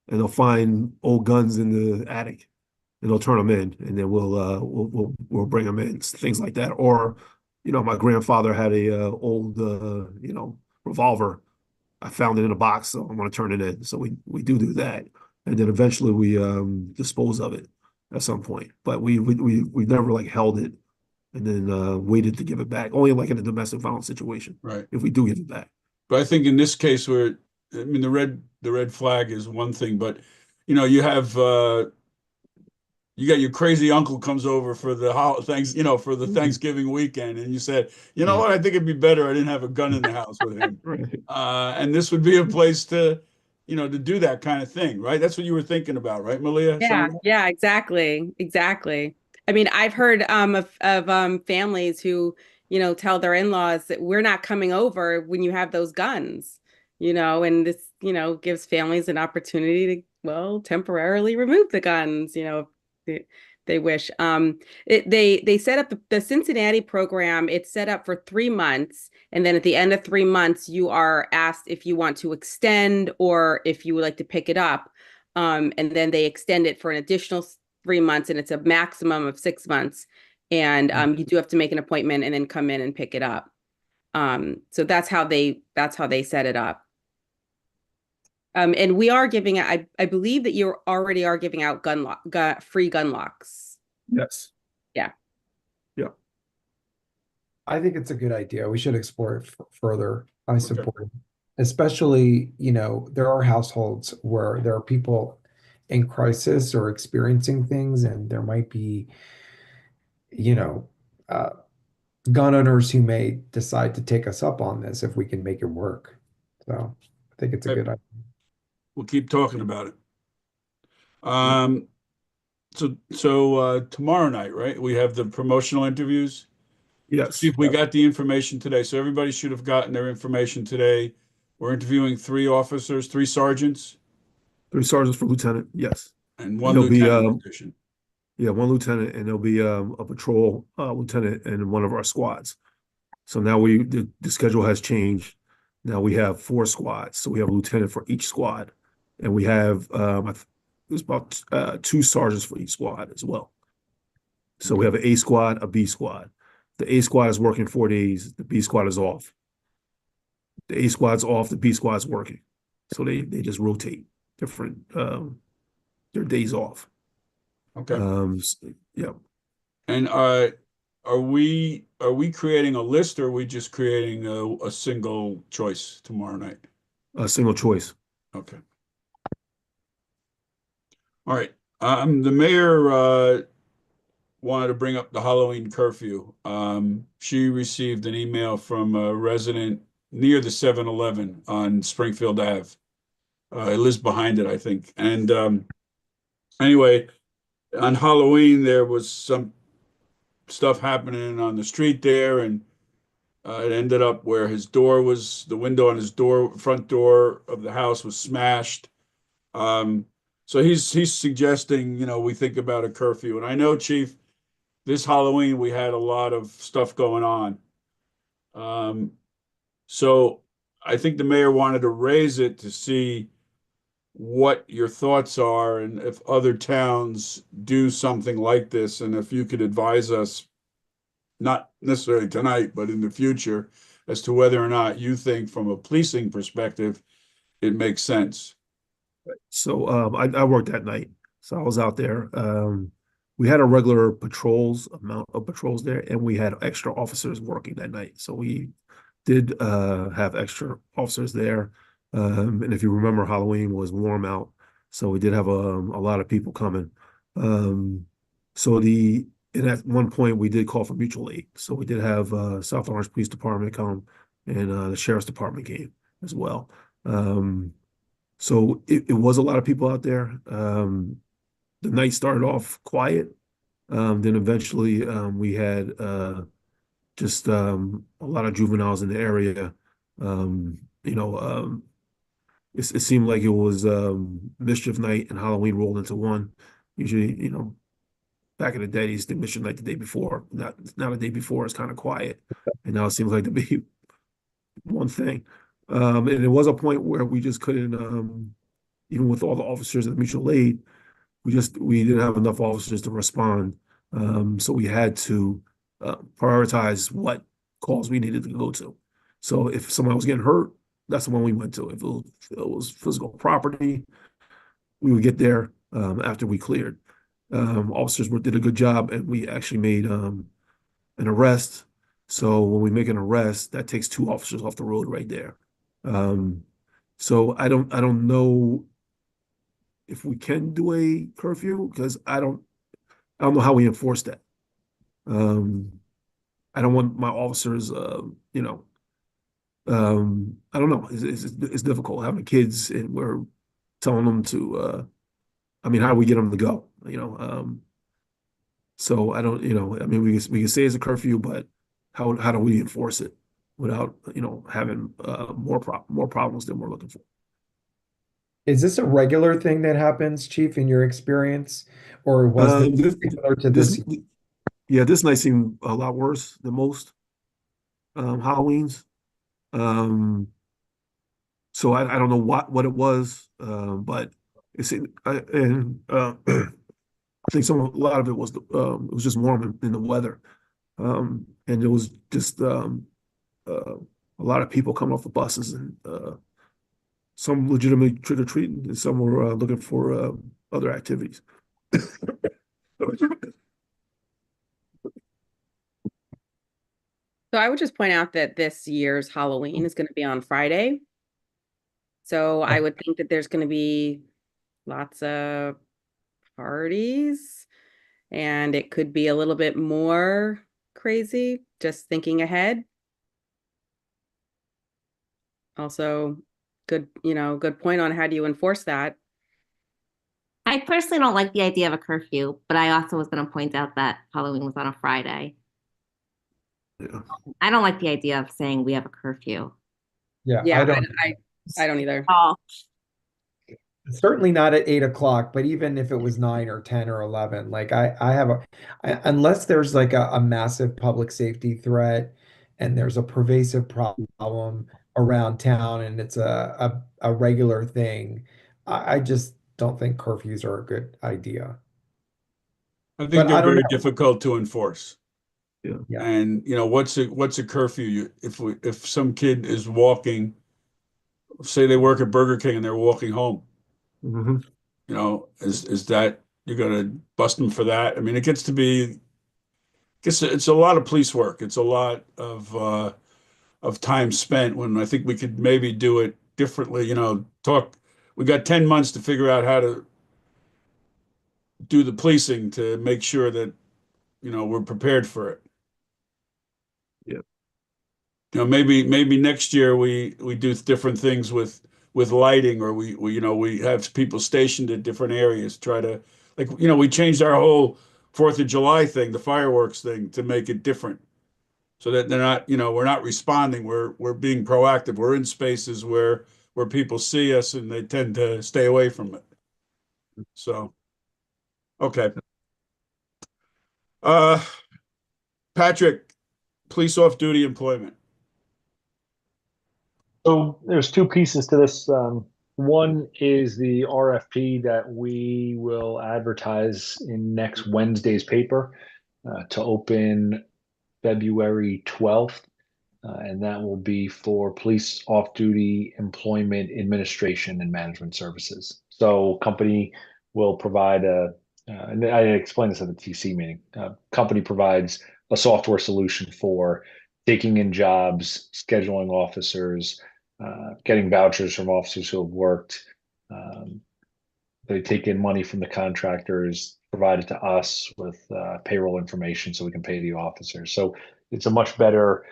and they'll find old guns in the attic and they'll turn them in and then we'll bring them in, things like that. Or, you know, my grandfather had a old you know, revolver. I found it in a box, so I'm going to turn it in. So we do that, and then eventually we dispose of it at some point. But we never like held it and then waited to give it back. Only like in a domestic violence situation, Right. if we do give it back. But I think in this case where, I mean, the red flag is one thing, but you know, you have you got your crazy uncle comes over for the you know, for the Thanksgiving weekend, and you said, you know what, I think it'd be better I didn't have a gun in the house with him. Right. And this would be a place to, you know, to do that kind of thing, right? That's what you were thinking about, right, Malia? Yeah, exactly. I mean, I've heard of families who, you know, tell their in-laws that we're not coming over when you have those guns, you know, and this, you know, gives families an opportunity to, well, temporarily remove the guns, you know, if they wish. They set up the Cincinnati program. It's set up for 3 months. And then at the end of 3 months, you are asked if you want to extend or if you would like to pick it up. And then they extend it for an additional 3 months, and it's a maximum of 6 months. And you do have to make an appointment and then come in and pick it up. So that's how they set it up. And we are giving out, I believe that you already are giving out free gun locks. Yes. Yeah. Yeah. I think it's a good idea. We should explore it further. I support it. Especially, you know, there are households where there are people in crisis or experiencing things, and there might be, you know, gun owners who may decide to take us up on this if we can make it work. So I think it's a good idea. We'll keep talking about it. So tomorrow night, right? We have the promotional interviews. Yes. Chief, we got the information today, so everybody should have gotten their information today. We're interviewing 3 officers, 3 sergeants, 3 sergeants for lieutenant. Yes. and 1 There'll be, lieutenant position. Yeah, 1 lieutenant, and there'll be a patrol lieutenant in one of our squads. So now the schedule has changed. Now we have 4 squads. So we have a lieutenant for each squad, and we have there's about 2 sergeants for each squad as well. So we have an A squad, a B squad. The A squad is working 4 days. The B squad is off. The A squad's off. The B squad's working. So they just rotate different their days off. Okay. Yeah. And are we creating a list, or are we just creating a single choice tomorrow night? A single choice. Okay. All right. The mayor wanted to bring up the Halloween curfew. She received an email from a resident near the 7-Eleven on Springfield Ave. It lives behind it, I think. And anyway, on Halloween, there was some stuff happening on the street there, and it ended up where the window on his front door of the house was smashed. So he's suggesting, you know, we think about a curfew. And I know, Chief, this Halloween, we had a lot of stuff going on. So I think the mayor wanted to raise it to see what your thoughts are and if other towns do something like this, and if you could advise us, not necessarily tonight, but in the future, as to whether or not you think from a policing perspective, it makes sense. So I worked that night, so I was out there. We had a regular patrols amount of patrols there, and we had extra officers working that night. So we did have extra officers there. And if you remember, Halloween was warm out, so we did have a lot of people coming. So and at one point we did call for mutual aid. So we did have South Orange Police Department come, and the Sheriff's Department came as well. So it was a lot of people out there. The night started off quiet. Then eventually we had just a lot of juveniles in the area. It seemed like it was mischief night and Halloween rolled into one. Usually, back in the day, they used to do mischief night the day before. Not the day before, it's kind of quiet. And now it seems like to be one thing. And there was a point where we just couldn't, even with all the officers at mutual aid, we didn't have enough officers to respond. So we had to prioritize what calls we needed to go to. So if someone was getting hurt, that's the one we went to. If it was physical property, we would get there after we cleared. Officers did a good job, and we actually made an arrest. So when we make an arrest, that takes 2 officers off the road right there. So I don't know if we can do a curfew, because I don't know how we enforce that. I don't want my officers, I don't know. It's difficult having kids and we're telling them to, how do we get them to go? So I don't, we can say it's a curfew, but how do we enforce it without, having more problems than we're looking for? Is this a regular thing that happens, Chief, in your experience, or was this particular to this? Yeah, this night seemed a lot worse than most Halloweens. So I don't know what it was, but it's I think a lot of it was just warm in the weather, and it was just a lot of people coming off the buses, and some legitimately trick or treating, and some were looking for other activities. So I would just point out that this year's Halloween is going to be on Friday. So I would think that there's going to be lots of parties, and it could be a little bit more crazy, just thinking ahead. Also, good point on how do you enforce that. I personally don't like the idea of a curfew, but I also was going to point out that Halloween was on a Friday. Yeah. I don't like the idea of saying we have a curfew. Yeah, Yeah, I I don't either. Oh, certainly not at 8 o'clock, but even if it was 9 or 10 or 11, like unless there's like a massive public safety threat and there's a pervasive problem around town and it's a regular thing, I just don't think curfews are a good idea. I think But they're I don't very know. difficult to enforce. Yeah. And what's a curfew? If some kid is walking, say they work at Burger King and they're walking home, Mm-hmm. is that you're gonna bust them for that? I mean, it gets to be, it's a lot of police work. It's a lot of time spent, when I think we could maybe do it differently. We got 10 months to figure out how to do the policing to make sure that we're prepared for it. Yeah. Maybe next year we do different things with lighting, or we have people stationed at different areas, try to, like, we changed our whole 4th of July thing, the fireworks thing, to make it different, so that they're not, we're not responding, we're being proactive. We're in spaces where people see us and they tend to stay away from it. So, okay. Patrick, police off-duty employment. So there's two pieces to this. One is the RFP that we will advertise in next Wednesday's paper to open February 12th. And that will be for police off-duty employment administration and management services. So company will provide and I explained this at the TC meeting, company provides a software solution for taking in jobs, scheduling officers, getting vouchers from officers who have worked. They take in money from the contractors, provide it to us with payroll information so we can pay the officers. So it's a much better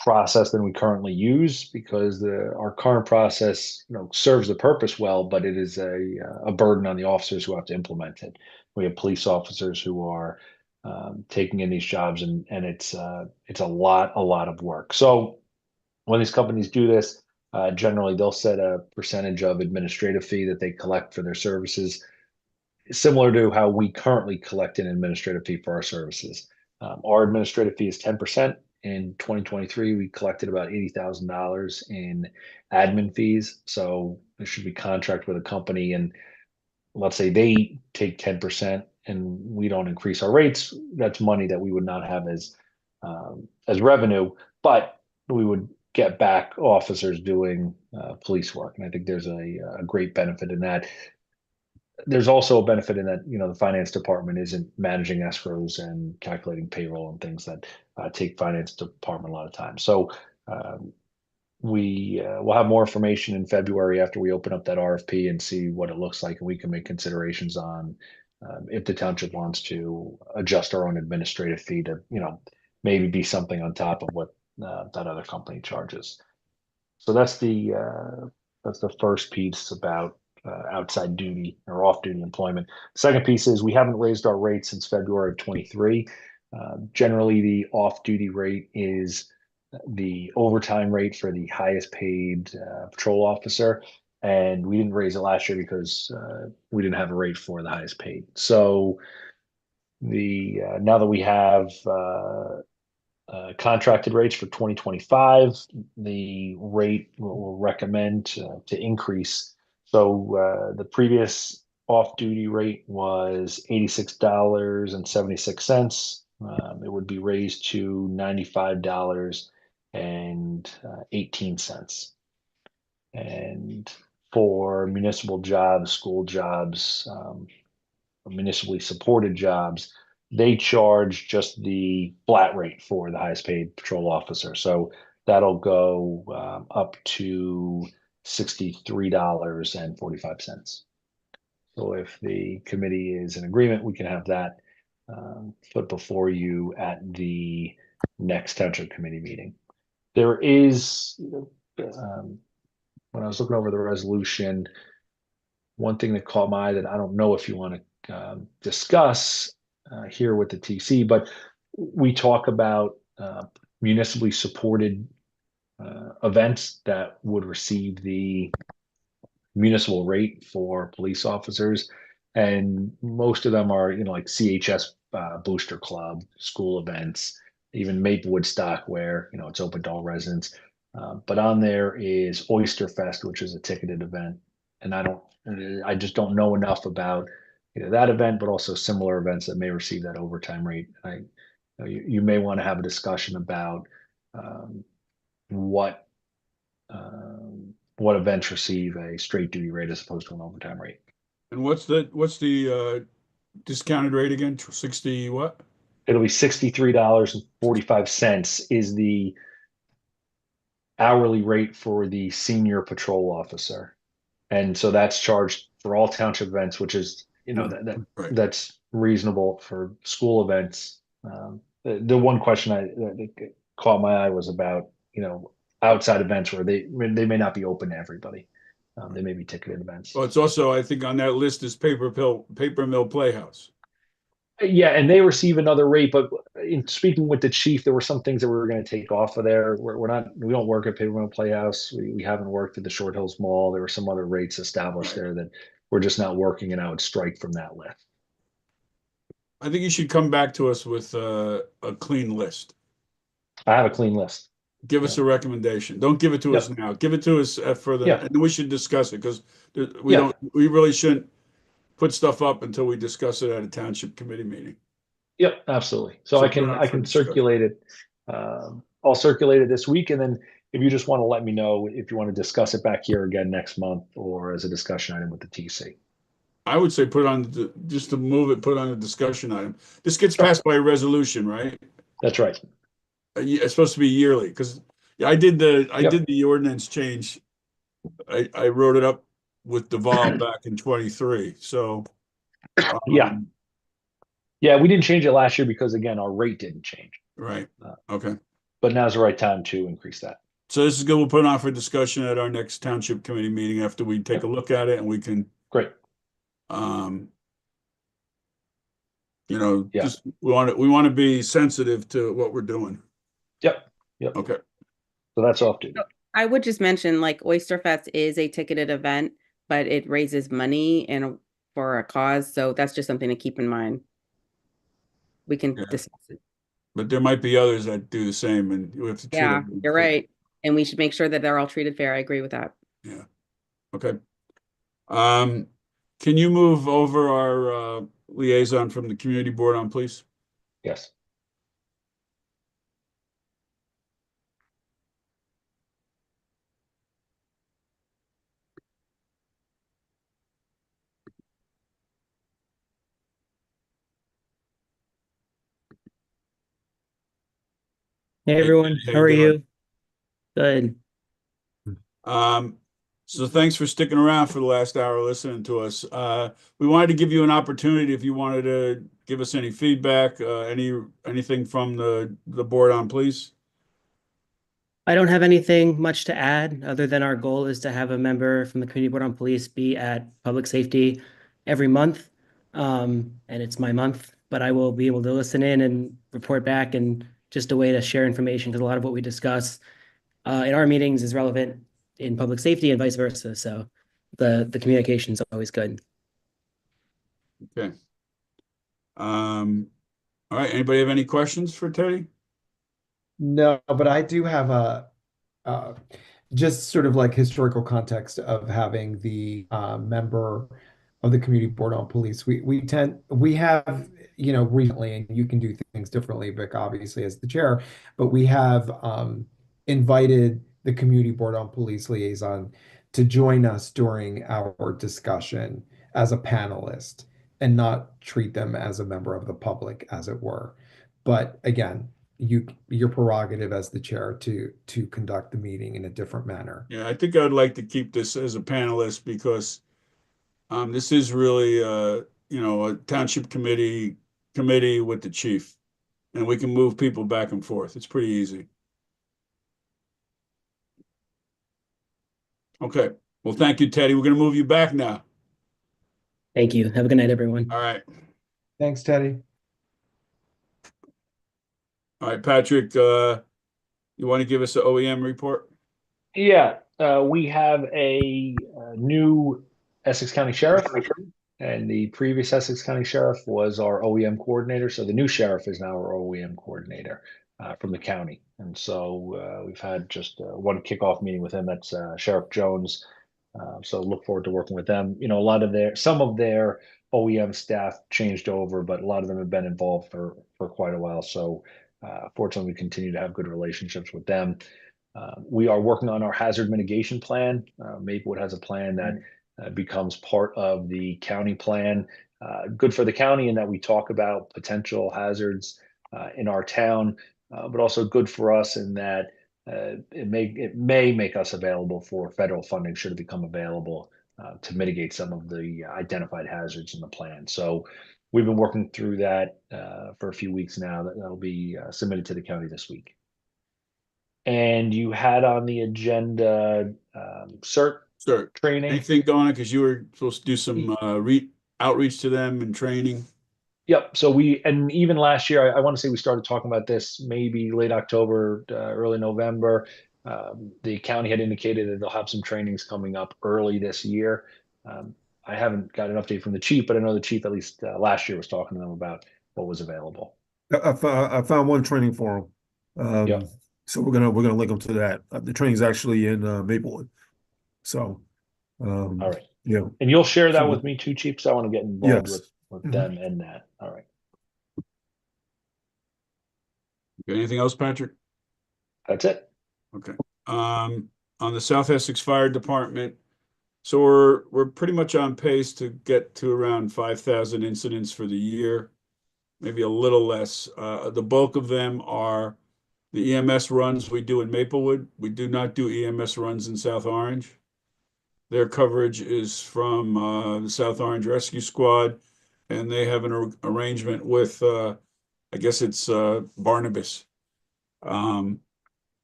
process than we currently use because our current process, serves the purpose well, but it is a burden on the officers who have to implement it. We have police officers who are taking in these jobs, and it's a lot of work. So when these companies do this, generally they'll set a percentage of administrative fee that they collect for their services, similar to how we currently collect an administrative fee for our services. Our administrative fee is 10%. In 2023, we collected about $80,000 in admin fees. So there should be contract with a company, and let's say they take 10% and we don't increase our rates. That's money that we would not have as revenue, but we would get back officers doing police work. And I think there's a great benefit in that. There's also a benefit in that, the finance department isn't managing escrows and calculating payroll and things that take finance department a lot of time. So we will have more information in February after we open up that RFP and see what it looks like, and we can make considerations on if the township wants to adjust our own administrative fee to, maybe be something on top of what that other company charges. So that's the first piece about outside duty or off-duty employment. The second piece is we haven't raised our rates since February of 23. Generally, the off-duty rate is the overtime rate for the highest paid patrol officer, and we didn't raise it last year because we didn't have a rate for the highest paid. So now that we have contracted rates for 2025, the rate will recommend to increase. So the previous off-duty rate was $86.76. It would be raised to $95.18. And for municipal jobs, school jobs, municipally supported jobs, they charge just the flat rate for the highest paid patrol officer. So that'll go up to $63.45. So if the committee is in agreement, we can have that put before you at the next township committee meeting. There is, when I was looking over the resolution, one thing that caught my eye that I don't know if you want to discuss here with the TC, but we talk about municipally supported events that would receive the municipal rate for police officers, and most of them are like CHS Booster Club, school events, even Maple Woodstock, where it's open to all residents. But on there is Oyster Fest, which is a ticketed event, and I just don't know enough about that event, but also similar events that may receive that overtime rate. You may want to have a discussion about what events receive a straight duty rate as opposed to an overtime rate. And what's the discounted rate again? 60 what? It'll be $63.45 is the hourly rate for the senior patrol officer. And so that's charged for all township events, which is, Right. that's reasonable for school events. The one question that caught my eye was about, outside events where they may not be open to everybody. They may be ticketed events. Well, it's also, I think on that list is Paper Mill Playhouse. Yeah, and they receive another rate, but in speaking with the chief, there were some things that we were going to take off of there. We don't work at Paper Mill Playhouse. We haven't worked at the Short Hills Mall. There were some other rates established there that we're just not working, and I would strike from that list. I think you should come back to us with a clean list. I have a clean list. Give us a recommendation. Don't give it to us Yep. now. Give it to us further, Yeah. and then we should discuss it because Yeah. we really shouldn't put stuff up until we discuss it at a township committee meeting. Yep, absolutely. So So I put it can on I for can discussion. circulate it. I'll circulate it this week, and then if you just want to let me know if you want to discuss it back here again next month or as a discussion item with the TC. I would say put it on just to move it, put it on a discussion item. This gets passed by a resolution, right? That's right. It's supposed to be yearly because I did the Yep. did the ordinance change. I wrote it up with Deval back in 23. So Yeah. Yeah, we didn't change it last year because again, our rate didn't change. right. Okay. But now's the right time to increase that. So this is good. We'll put it on for discussion at our next township committee meeting after we take a look at it and we can, Great. Yeah. just we want to be sensitive to what we're doing. Yep. Yep. Okay. So that's off to. I would just mention, like, Oyster Fest is a ticketed event, but it raises money and for a cause, so that's just something to keep in mind. We can Yeah. discuss it. But there might be others that do the same and we have to treat Yeah, them. you're right. And we should make sure that they're all treated fair. I agree with that. Yeah. Okay. Can you move over our liaison from the community board on, please? Yes. Hey everyone, Hey, how are doing? you? Good. So thanks for sticking around for the last hour listening to us. We wanted to give you an opportunity if you wanted to give us any feedback, anything from the board on, please. I don't have anything much to add other than our goal is to have a member from the Community Board on Police be at public safety every month. And it's my month, but I will be able to listen in and report back and just a way to share information because a lot of what we discuss in our meetings is relevant in public safety and vice versa. So the communication is always good. Okay. All right. Anybody have any questions for Teddy? No, but I do have a just sort of like historical context of having the member of the community board on police. We have, you know, recently, and you can do things differently, Vic, obviously as the chair, but we have invited the community board on police liaison to join us during our discussion as a panelist and not treat them as a member of the public, as it were. But again, your prerogative as the chair to conduct the meeting in a different manner. Yeah, I think I'd like to keep this as a panelist because this is really a township committee with the chief, and we can move people back and forth. It's pretty easy. Okay. Well, thank you, Teddy. We're going to move you back now. Thank you. Have a good night, everyone. All right. Thanks, Teddy. All right, Patrick, you want to give us an OEM report? Yeah, we have a new Essex County Sheriff, and the previous Essex County Sheriff was our OEM coordinator. So the new sheriff is now our OEM coordinator from the county. And so we've had just one kickoff meeting with him. That's Sheriff Jones. So look forward to working with them. You know, some of their OEM staff changed over, but a lot of them have been involved for quite a while. So fortunately, we continue to have good relationships with them. We are working on our hazard mitigation plan. Maplewood has a plan that becomes part of the county plan. Good for the county in that we talk about potential hazards in our town, but also good for us in that it may make us available for federal funding should it become available to mitigate some of the identified hazards in the plan. So we've been working through that for a few weeks now. That'll be submitted to the county this week. And you had on the agenda CERT Sure. training. Anything going on? Because you were supposed to do some outreach to them and training. Yep. So and even last year, I want to say we started talking about this maybe late October, early November. The county had indicated that they'll have some trainings coming up early this year. I haven't got an update from the chief, but I know the chief at least last year was talking to them about what was available. I found one training forum. Yeah. So we're gonna link them to that. The training's actually in Maplewood. So All right. yeah. And you'll share that So- with me too, Chief, so I want to get involved Yes. with Mhm. them and that. All right. Anything else, Patrick? That's it. Okay. On the South Essex Fire Department, so we're pretty much on pace to get to around 5,000 incidents for the year, maybe a little less. The bulk of them are the EMS runs we do in Maplewood. We do not do EMS runs in South Orange. Their coverage is from the South Orange Rescue Squad, and they have an arrangement with, I guess it's Barnabas.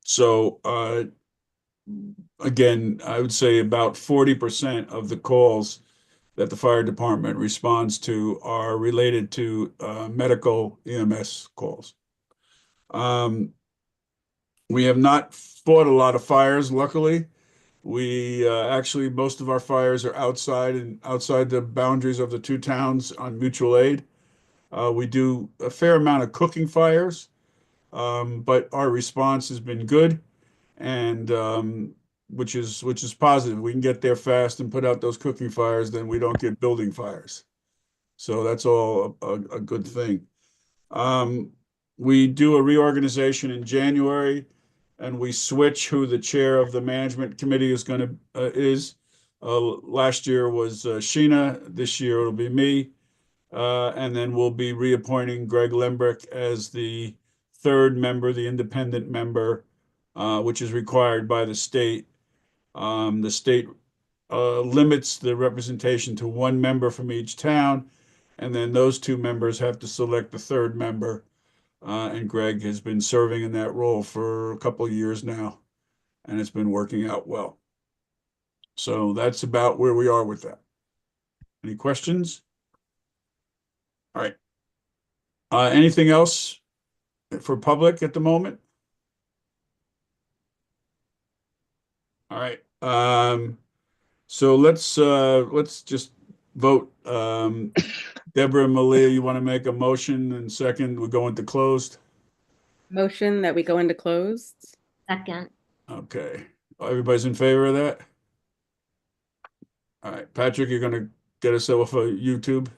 So again, I would say about 40% of the calls that the fire department responds to are related to medical EMS calls. We have not fought a lot of fires, luckily. We actually, most of our fires are outside the boundaries of the two towns on mutual aid. We do a fair amount of cooking fires, but our response has been good, and which is positive. We can get there fast and put out those cooking fires, then we don't get building fires. So that's all a good thing. We do a reorganization in January, and we switch who the chair of the management committee is going to is. Last year was Sheena. This year it'll be me. And then we'll be reappointing Greg Lembrick as the third member, the independent member, which is required by the state. The state limits the representation to one member from each town, and then those two members have to select the third member. And Greg has been serving in that role for a couple of years now, and it's been working out well. So that's about where we are with that. Any questions? All right. Anything else for public at the moment? All right. So let's just vote. Deborah and Malia, you want to make a motion, and second, we go into closed? Motion that we go into closed. Second. Okay. Everybody's in favor of that? All right. Patrick, you're going to get us off of YouTube?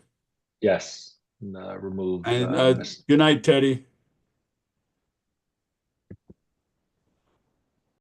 Yes. And, remove And good night, Teddy.